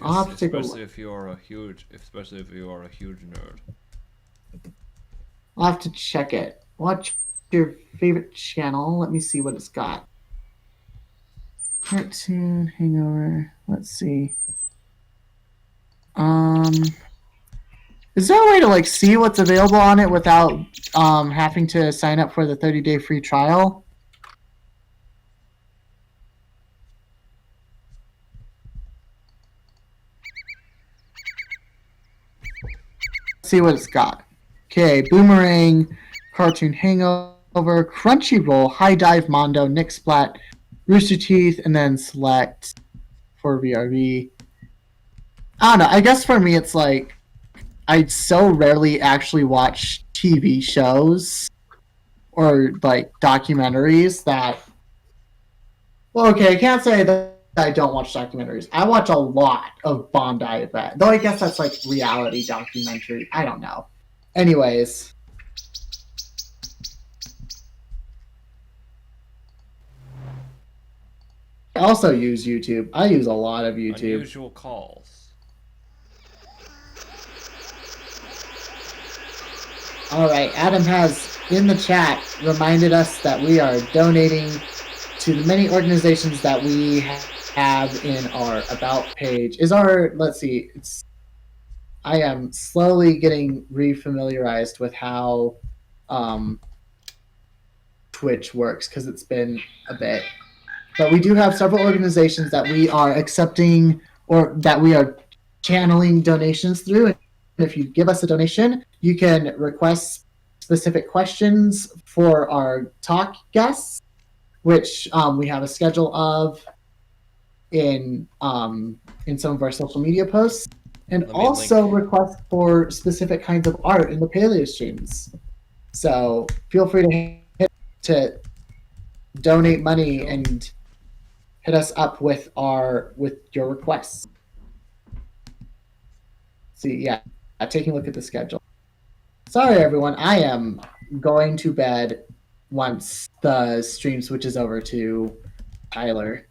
I'll have to take a Especially look. if you are a huge nerd. I'll have to check it. What's your favorite channel? Let me see what it's got. Cartoon Hangover. Let's see. Is there a way to like see what's available on it without having to sign up for the 30-day free trial? Let's see what it's got. Okay, Boomerang, Cartoon Hangover, Crunchyroll, High Dive, Mondo, Nixplat, Rooster Teeth, and then Select for VRV. I don't know. I guess for me, it's like I so rarely actually watch TV shows or like documentaries that. Well, okay, I can't say that I don't watch documentaries. I watch a lot of Bondi Event, though I guess that's like reality documentary. I don't know. Anyways. I also use YouTube. I use a lot of YouTube. Unusual calls. All right, Adam has in the chat reminded us that we are donating to the many organizations that we have in our About page. Let's see, I am slowly getting refamiliarized with how Twitch works because it's been a bit. But we do have several organizations that we are accepting or that we are channeling donations through. And if you give us a donation, you can request specific questions for our talk guests, which we have a schedule of in some of our social media posts, and also request for specific kinds of art in the paleo streams. So feel free to donate money and hit us up with your requests. See, yeah, taking a look at the schedule. Sorry, everyone. I am going to bed once the stream switches over to Tyler.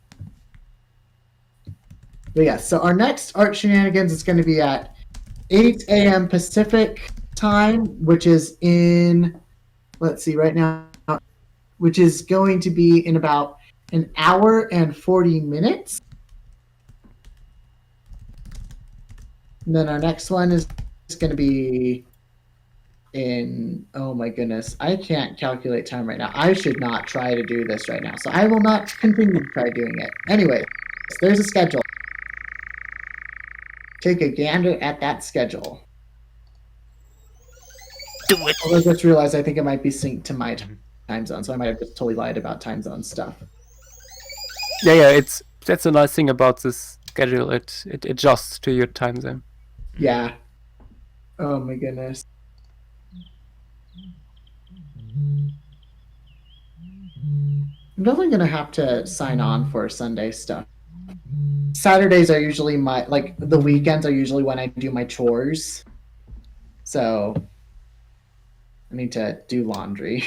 But yeah, so our next art shenanigans is going to be at 8 a.m. Pacific time, which is in, let's see, right now, which is going to be in about an hour and 40 minutes. And then our next one is going to be in, oh my goodness, I can't calculate time right now. I should not try to do this right now. So I will not continue to try doing it. Anyway, there's a schedule. Take a gander at that schedule. Do it. I just realized I think it might be synced to my time zone, so I might have just totally lied about time zone stuff. Yeah, that's a nice thing about this schedule. It adjusts to your time zone. Yeah. Oh my goodness. I'm definitely gonna have to sign on for Sunday stuff. Saturdays are usually the weekends are usually when I do my chores. So I need to do laundry.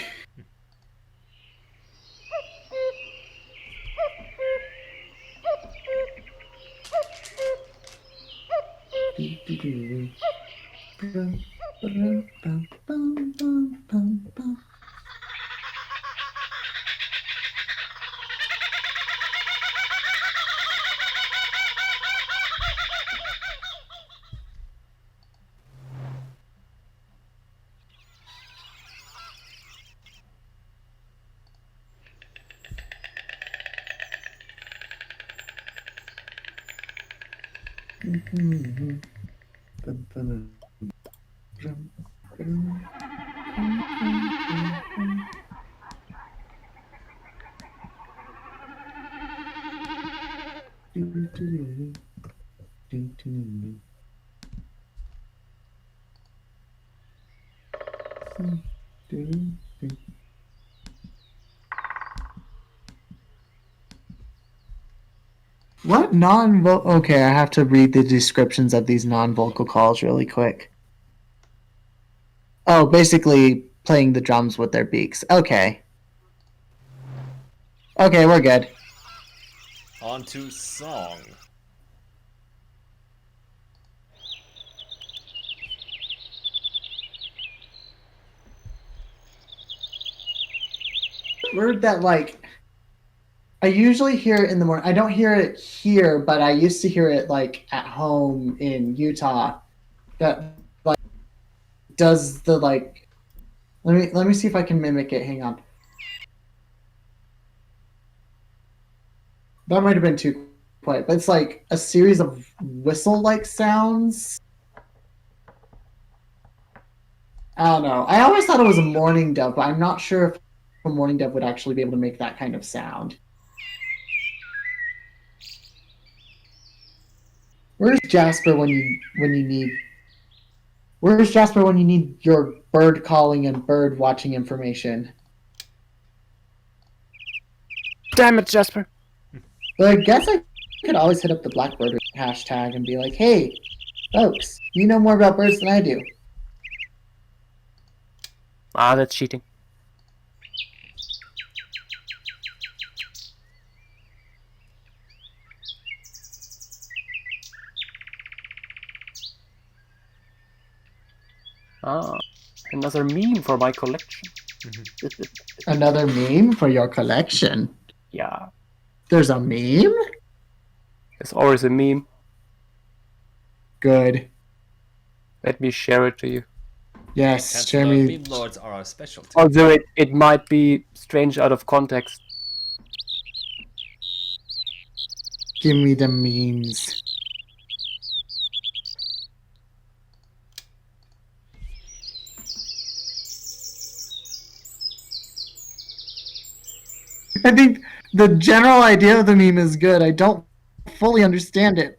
What non-vocal? Okay, I have to read the descriptions of these non-vocal calls really quick. Oh, basically playing the drums with their beaks. Okay. Okay, we're good. On to song. Word that like I usually hear it in the morning. I don't hear it here, but I used to hear it like at home in Utah. That like does the like. Let me see if I can mimic it. Hang on. That might have been too quiet, but it's like a series of whistle-like sounds. I don't know. I always thought it was a mourning dove, but I'm not sure if a mourning dove would actually be able to make that kind of sound. Where's Jasper when you need? Where's Jasper when you need your bird calling and bird watching information? Damn it, Jasper. But I guess I could always hit up the Blackbird hashtag and be like, "Hey, folks, you know more about birds than I do." Ah, that's cheating. Ah, another meme for my collection. Another meme for your collection. Yeah, There's a meme? there's always a meme. Good. Let me share it to you. Yes, Chancellor, Jeremy. meme lords are our specialty. Although it might be strange out of context. Give me the memes. I think the general idea of the meme is good. I don't fully understand it.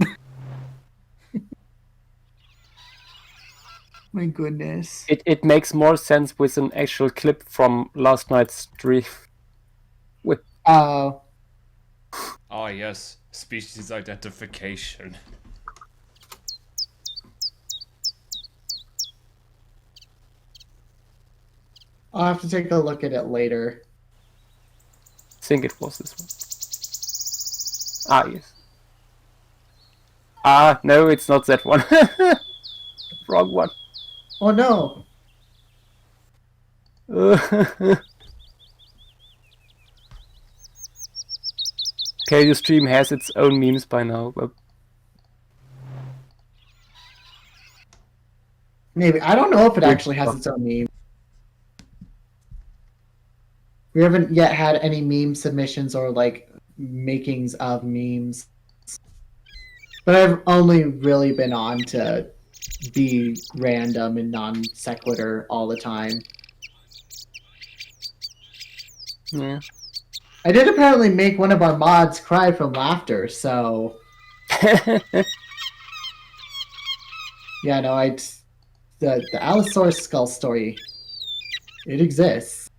My goodness. It makes more sense with an actual clip from last night's stream. Oh. Ah, yes. Species identification. I'll have to take a look at it later. I think it was this one. Ah, yes. Ah, no, it's not that one. Wrong one. Oh no. Okay, the stream has its own memes by now, but Maybe. I don't know if it actually has its own meme. We haven't yet had any meme submissions or like makings of memes. But I've only really been on to be random and non sequitur all the time. yeah. I did apparently make one of our mods cry from laughter, so yeah, no, the Allosaurus skull story. It exists.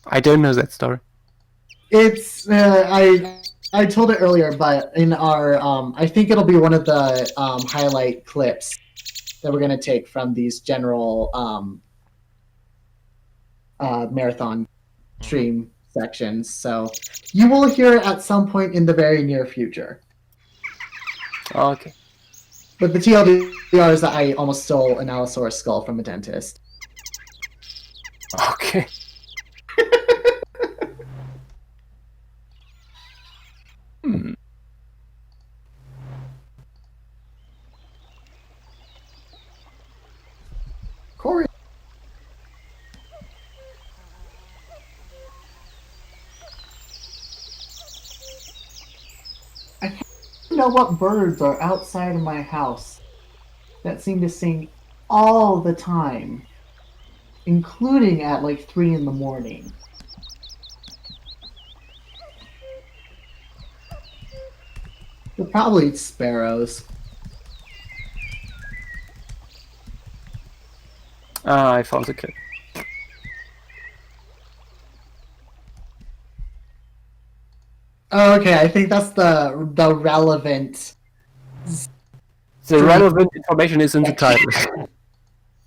I don't know that story. It's I told it earlier, but in our I think it'll be one of the highlight clips that we're gonna take from these general marathon stream sections. So you will hear it at some point in the very near future. Okay. But the TLDR is that I almost stole an Allosaurus skull from a dentist. Okay. Corey. I can't know what birds are outside of my house that seem to sing all the time, including at like 3 in the morning. They're probably sparrows. I found the kid. Okay, I think that's the relevant. The relevant information is in the title.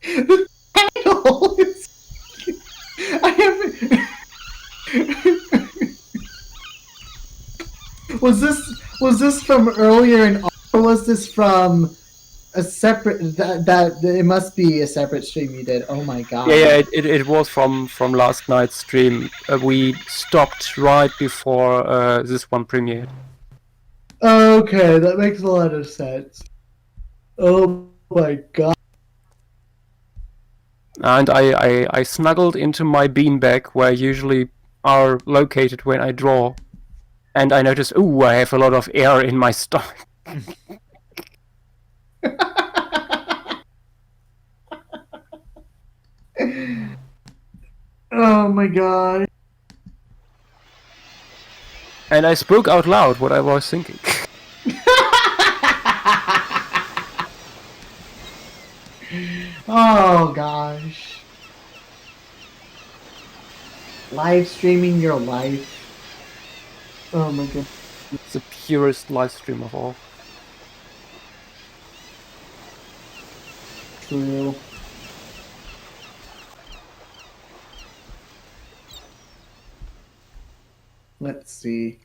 The title is. I haven't. Was this from earlier in, or was this from a separate? That it must be a separate stream you did. Oh my god. Yeah, it was from last night's stream. We stopped right before this one premiered. Okay, that makes a lot of sense. Oh my god. And I snuggled into my beanbag where I usually are located when I draw. And I noticed, ooh, I have a lot of air in my stomach. Oh my god. And I spoke out loud what I was thinking. Oh gosh. Live streaming your life. Oh my god. It's the purest live stream of all. True. Let's see.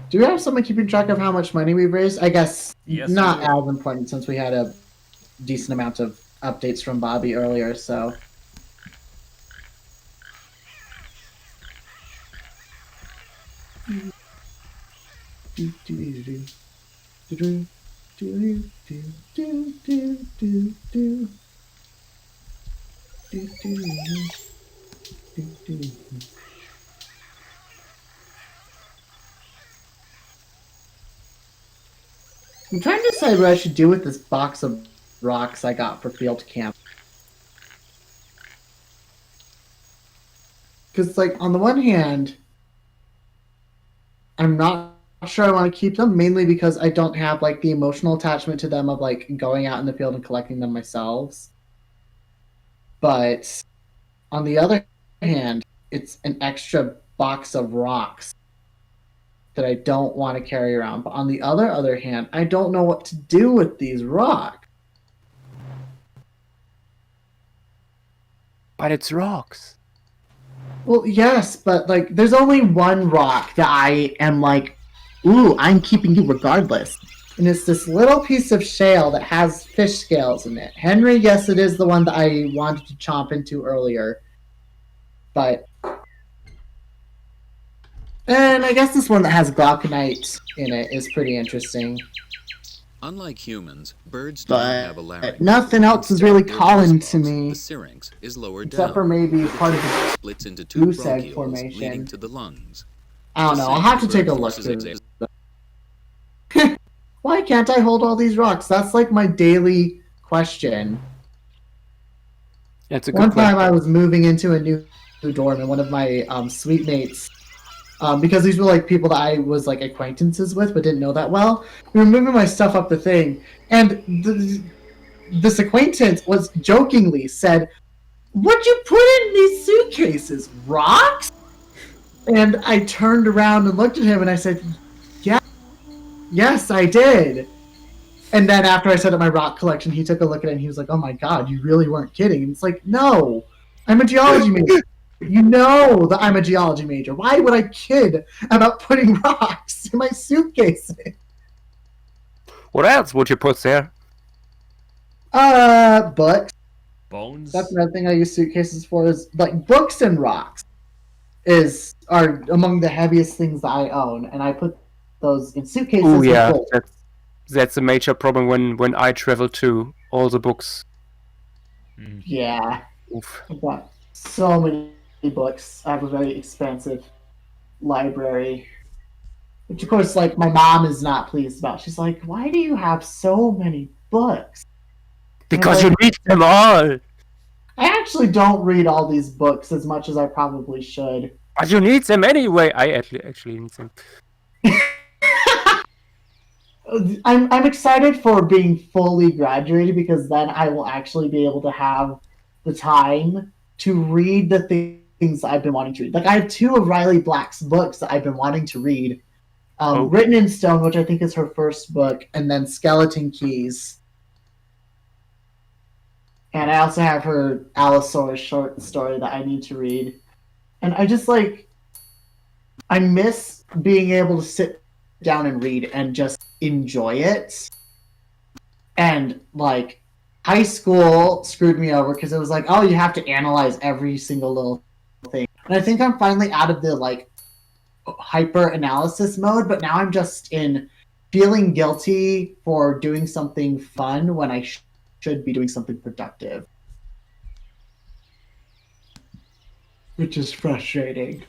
Do we have someone keeping track of how much money we've raised? I guess Yes, not we do. as important since we had a decent amount of updates from Bobby earlier, so. I'm trying to decide what I should do with this box of rocks I got for field camp. Because, like, on the one hand, I'm not sure I want to keep them, mainly because I don't have, like, the emotional attachment to them of, like, going out in the field and collecting them myself. But, on the other hand, it's an extra box of rocks that I don't want to carry around. But on the other hand, I don't know what to do with these rocks. But it's rocks. Well, yes, but, like, there's only one rock that I am like, ooh, I'm keeping you regardless. And it's this little piece of shale that has fish scales in it. Henry, yes, it is the one that I wanted to chomp into earlier. But... And I guess this one that has glauconite in it is pretty interesting. Unlike humans, birds do not have a But larynx. nothing else is Instead, really their calling voice to box, me. The syrinx is lower Except down. for maybe part of the... Splits into two goose egg bronchioles formation. leading to the lungs. I don't The know, I'll same have to bird take a look forces through exam- this. Why can't I hold all these rocks? That's like my daily question. That's a good One time question. I was moving into a new dorm and one of my suite mates, because these were like people that I was like acquaintances with but didn't know that well, we were moving my stuff up the thing, and this acquaintance was jokingly said, "What'd you put in these suitcases? Rocks?" And I turned around and looked at him and I said, "Yeah, yes, I did." And then after I set up my rock collection, he took a look at it and he was like, "Oh my god, you really weren't kidding." And it's like, no, I'm a geology major. You know that I'm a geology major. Why would I kid about putting rocks in my suitcases? What else would you put there? Books. Bones? That's another thing I use suitcases for, is like books and rocks are among the heaviest things that I own, and I put those in suitcases Oh with yeah, gold. that's a major problem when I travel too. All the books. Yeah. Oof. I've got so many books. I have a very expansive library. Which of course, like, my mom is not pleased about. She's like, why do you have so many books? Because you read them all. I actually don't read all these books as much as I probably should. But you need them anyway. I actually need them. I'm excited for being fully graduated, because then I will actually be able to have the time to read the things I've been wanting to read. Like, I have 2 of Riley Black's books that I've been wanting to read. Written in Stone, which I think is her first book, and then Skeleton Keys. And I also have her Allosaurus short story that I need to read. And I just, like, I miss being able to sit down and read and just enjoy it. And, like, high school screwed me over because it was like, oh, you have to analyze every single little thing. And I think I'm finally out of the, like, hyper analysis mode, but now I'm just in feeling guilty for doing something fun when I should be doing something productive, which is frustrating.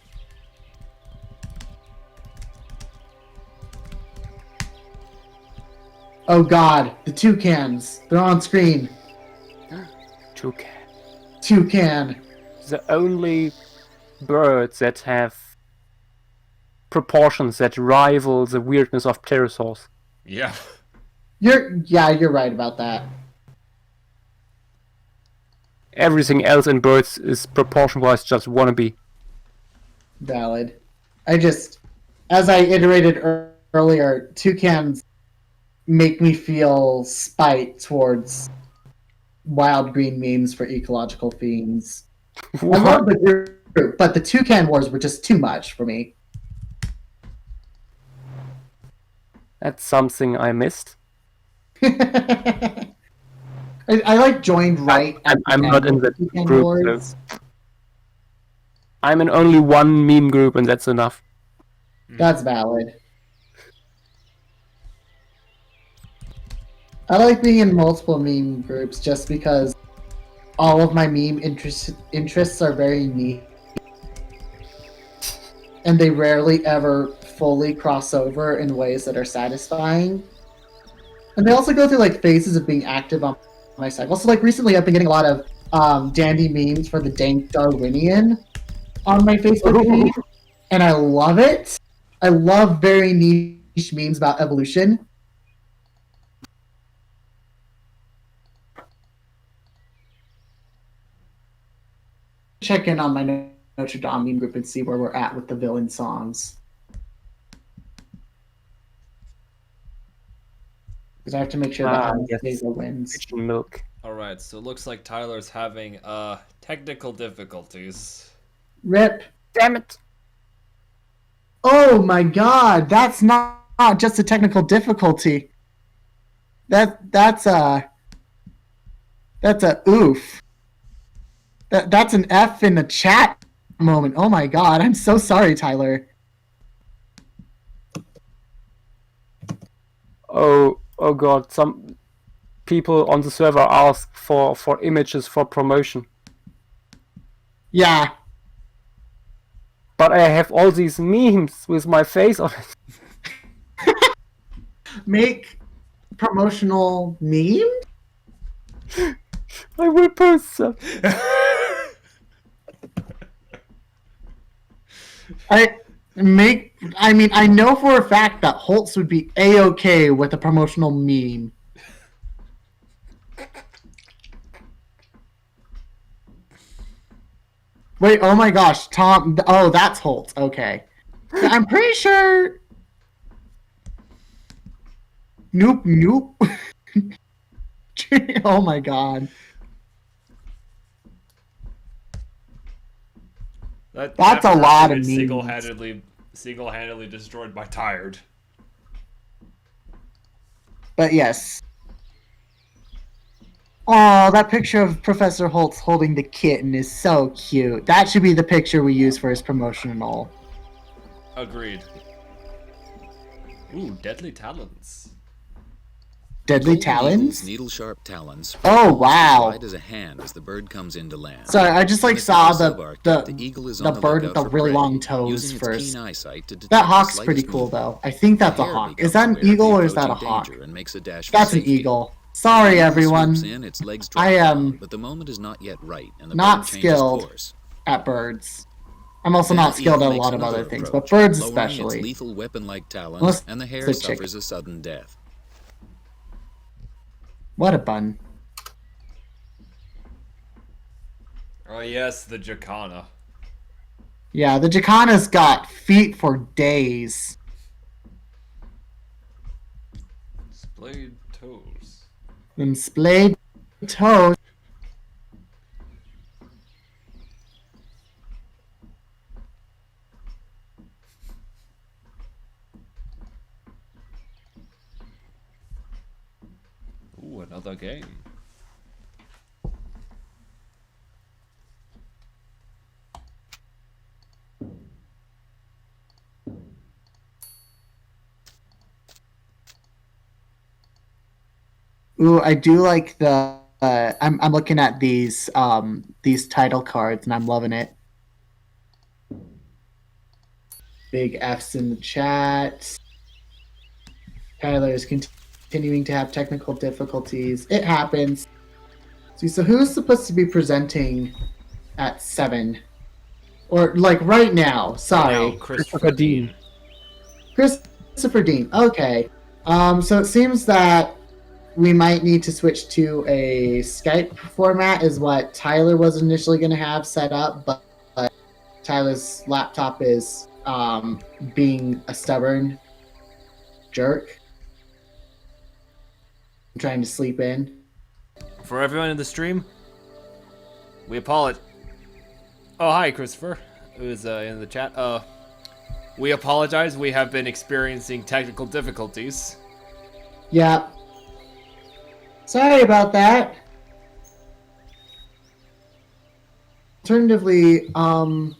Oh god, the toucans, they're on screen. Toucan. The only birds that have proportions that rival the weirdness of pterosaurs. Yeah. You're right about that. Everything else in birds is proportion-wise just wannabe. Valid. As I iterated earlier, toucans make me feel spite towards wild green memes for ecological themes. I love the group, but the toucan wars were just too much for me. That's something I missed. I like joined right. I'm not in that toucan group. wars. So. I'm in only one meme group, and that's enough. That's valid. I like being in multiple meme groups just because all of my meme interests are very niche. And they rarely ever fully cross over in ways that are satisfying. And they also go through like phases of being active on my cycle. So like recently I've been getting a lot of dandy memes for the dank Darwinian on my Facebook feed. And I love it. I love very niche memes about evolution. Check in on my Notre Dame meme group and see where we're at with the villain songs. Because I have to make sure that Anastasia wins. Pigeon milk. Alright, so it looks like Tyler's having technical difficulties. Rip. Damn it! Oh my god, that's not just a technical difficulty. That's a oof. That's an F in the chat moment. Oh my god, I'm so sorry, Tyler. Oh god, some people on the server ask for images for promotion. Yeah. But I have all these memes with my face on it. Make promotional memes? I will post them. I know for a fact that Holtz would be A-okay with a promotional meme. Wait, oh my gosh, Tom. Oh, that's Holtz. Okay. I'm pretty sure. Nope. Oh my god. That's a lot of memes. Single-handedly destroyed by Tired. But yes. Oh, that picture of Professor Holtz holding the kitten is so cute. That should be the picture we use for his promotional. Agreed. Ooh, deadly talons. Deadly Golden eagle's talons? needle-sharp talons. Oh, wow. Wide as a hand as the bird comes into land. Sorry, I just like In saw the eagle is the on bird lookout with the for really prey, long toes using its first. keen eyesight to detect That the hawk's pretty slightest cool movement. though. I think that's The a hare hawk. becomes Is that an aware of the eagle or is that a approaching hawk? danger and makes a dash for That's an safety. eagle. Sorry, The eagle everyone. swoops in, its legs drop I am down, but the moment is not yet right, and the not bird changes skilled course. at birds. I'm also Then not the skilled eagle at a makes lot of another other things, approach, but birds lowering especially. its lethal weapon-like talons, Unless and the hare it's a chick. suffers a sudden death. What a bun. Oh yes, the jacana. Yeah, the jacana's got feet for days. Splayed toes. Them splayed toes. Ooh, another game. Ooh, I do like the. I'm looking at these title cards and I'm loving it. Big F's in the chat. Tyler is continuing to have technical difficulties. It happens. See, so who's supposed to be presenting at 7? Or like right now? Sorry, Now, Christopher Dean. Christopher Dean. Okay. So it seems that we might need to switch to a Skype format, is what Tyler was initially going to have set up, but Tyler's laptop is being a stubborn jerk. I'm trying to sleep in. For everyone in the stream, we apologize. Oh, hi, Christopher, who's in the chat. We apologize. We have been experiencing technical difficulties. Yeah. Sorry about that. Alternatively, I'm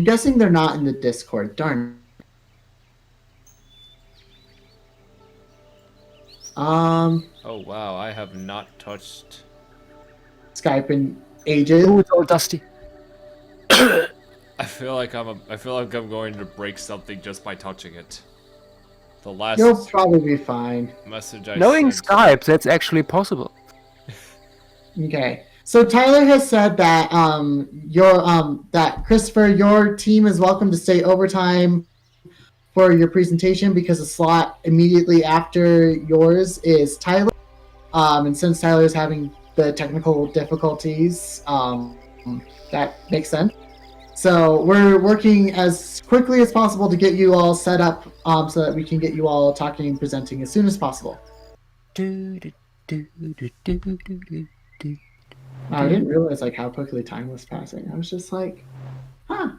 guessing they're not in the Discord. Darn. Oh wow, I have not touched. Skype in ages. Oh, it's all dusty. I feel like I'm going to break something just by touching it. The last You'll probably be fine. message I Knowing sent. Skype, that's actually possible. Okay. So Tyler has said that that Christopher, your team is welcome to stay overtime for your presentation because the slot immediately after yours is Tyler. And since Tyler is having the technical difficulties, that makes sense. So we're working as quickly as possible to get you all set up so that we can get you all talking and presenting as soon as possible. I didn't realize like how quickly time was passing. I was just like, huh.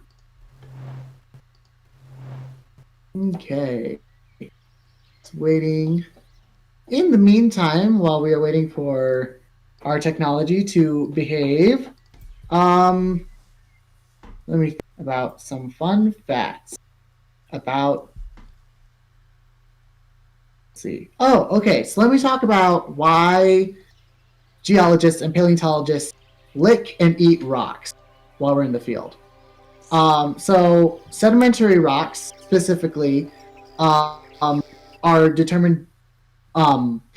Okay. It's waiting. In the meantime, while we are waiting for our technology to behave, let me think about some fun facts about. Let's see. Oh, okay. So let me talk about why geologists and paleontologists lick and eat rocks while we're in the field. So sedimentary rocks specifically are determined.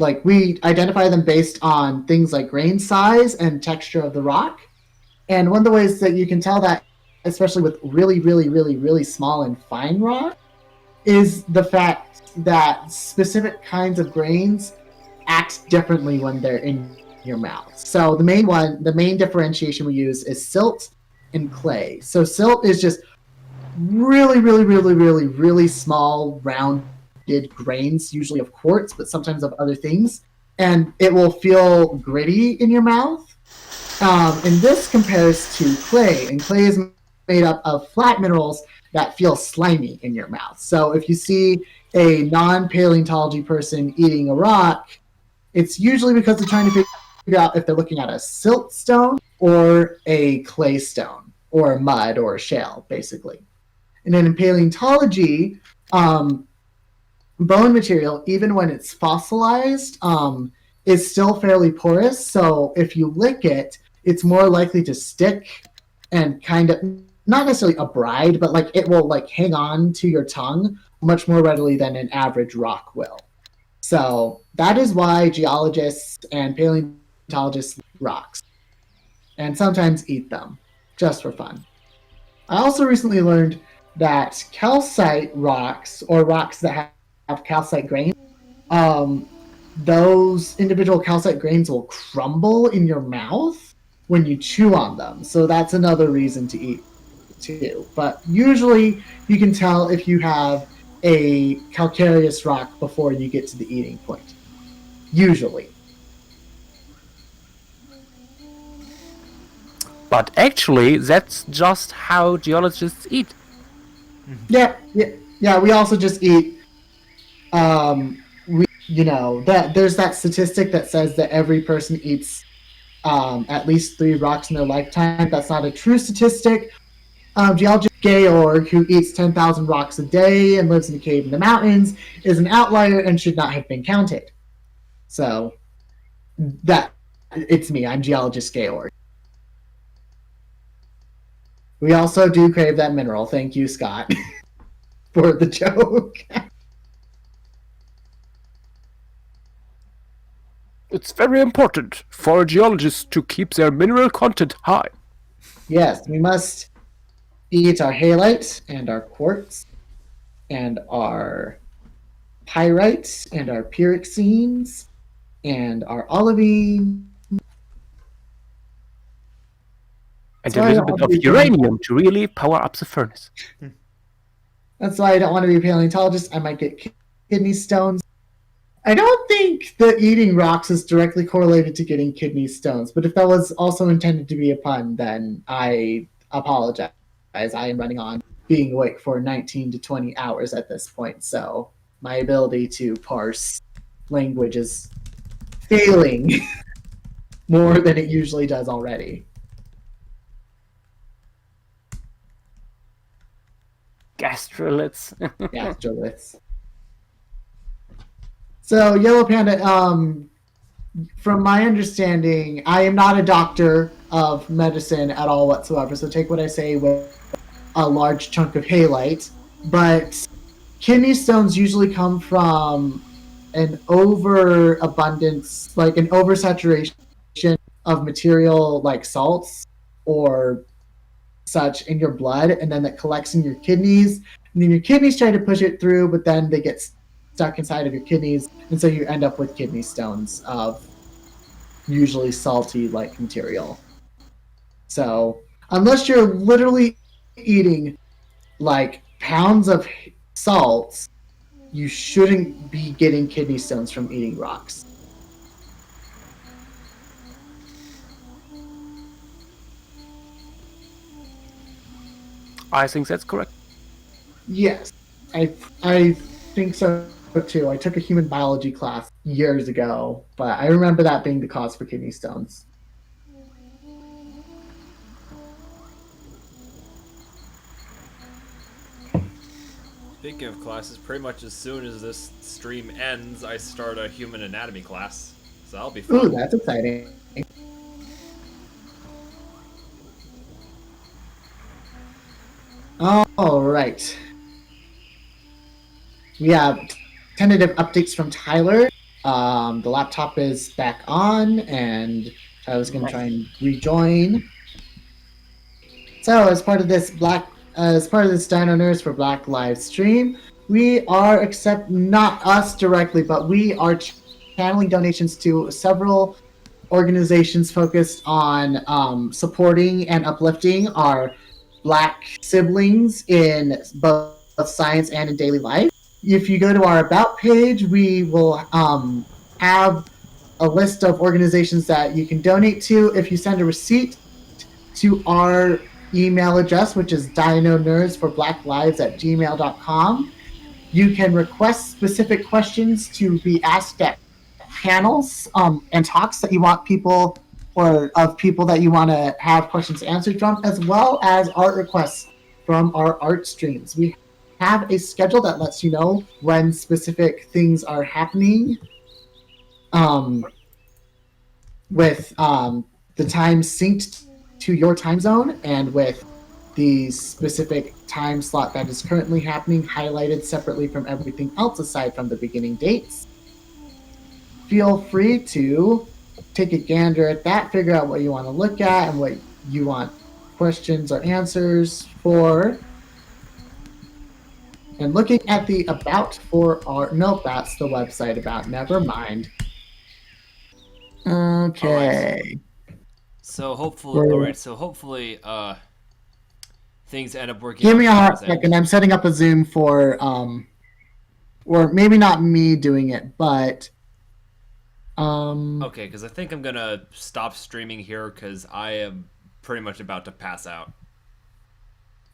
Like we identify them based on things like grain size and texture of the rock. And one of the ways that you can tell that, especially with really small and fine rock, is the fact that specific kinds of grains act differently when they're in your mouth. So the main differentiation we use is silt and clay. So silt is just really small, rounded grains, usually of quartz, but sometimes of other things, and it will feel gritty in your mouth. And this compares to clay, and clay is made up of flat minerals that feel slimy in your mouth. So if you see a non-paleontology person eating a rock, it's usually because they're trying to figure out if they're looking at a siltstone or a clay stone or a mud or a shale, basically. And then in paleontology, bone material, even when it's fossilized, is still fairly porous. So if you lick it, it's more likely to stick and kind of, not necessarily abride, but like it will like hang on to your tongue much more readily than an average rock will. So that is why geologists and paleontologists eat rocks and sometimes eat them just for fun. I also recently learned that calcite rocks, or rocks that have calcite grains, those individual calcite grains will crumble in your mouth when you chew on them. So that's another reason to eat too. But usually you can tell if you have a calcareous rock before you get to the eating point. Usually. But actually, that's just how geologists eat. Yeah. We also just eat. There's that statistic that says that every person eats at least 3 rocks in their lifetime. That's not a true statistic. Geologist Georg, who eats 10,000 rocks a day and lives in a cave in the mountains, is an outlier and should not have been counted. So, it's me. I'm Geologist Georg. We also do crave that mineral. Thank you, Scott, for the joke. It's very important for geologists to keep their mineral content high. Yes, we must eat our halite and our quartz and our pyrite and our pyroxenes and our olivine. And a little bit of uranium to really power up the furnace. That's why I don't want to be a paleontologist. I might get kidney stones. I don't think that eating rocks is directly correlated to getting kidney stones, but if that was also intended to be a pun, then I apologize. I am running on being awake for 19 to 20 hours at this point, so my ability to parse language is failing more than it usually does already. Gastroliths. Gastroliths. So, Yellow Panda, from my understanding, I am not a doctor of medicine at all whatsoever, so take what I say with a large chunk of halite. But kidney stones usually come from an overabundance, like an oversaturation of material like salts or such in your blood, and then that collects in your kidneys, and then your kidneys try to push it through, but then they get stuck inside of your kidneys, and so you end up with kidney stones of usually salty like material. So unless you're literally eating like pounds of salts, you shouldn't be getting kidney stones from eating rocks. I think that's correct. Yes, I think so too. I took a human biology class years ago, but I remember that being the cause for kidney stones. Speaking of classes, pretty much as soon as this stream ends, I start a human anatomy class. So that'll be fun. Ooh, that's exciting. All right. We have tentative updates from Tyler. The laptop is back on, and I was going to try and rejoin. So, as part of this Dino Nerds for Black live stream, we are not us directly, but we are channeling donations to several organizations focused on supporting and uplifting our Black siblings in both science and in daily life. If you go to our About page, we will have a list of organizations that you can donate to. If you send a receipt to our email address, which is dinonerdsforblacklives@gmail.com. You can request specific questions to be asked at panels and talks that you want people or of people that you want to have questions answered from, as well as art requests from our art streams. We have a schedule that lets you know when specific things are happening with the time synced to your time zone and with the specific time slot that is currently happening highlighted separately from everything else aside from the beginning dates. Feel free to take a gander at that, figure out what you want to look at and what you want questions or answers for. And looking at the about for our... Nope, that's the website about. Never mind. Okay. So hopefully, things end up working. Give me a hot as planned. second. I'm setting up a Zoom for, or maybe not me doing it, but, Okay, because I think I'm gonna stop streaming here because I am pretty much about to pass out.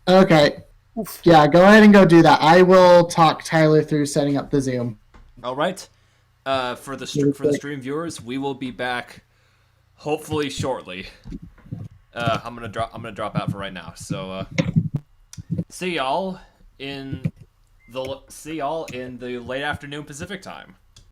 Okay. Yeah, go ahead and go do that. I will talk Tyler through setting up the Zoom. All right. For the stream viewers, we will be back hopefully shortly. I'm gonna drop out for right now. So see y'all in the late afternoon Pacific time.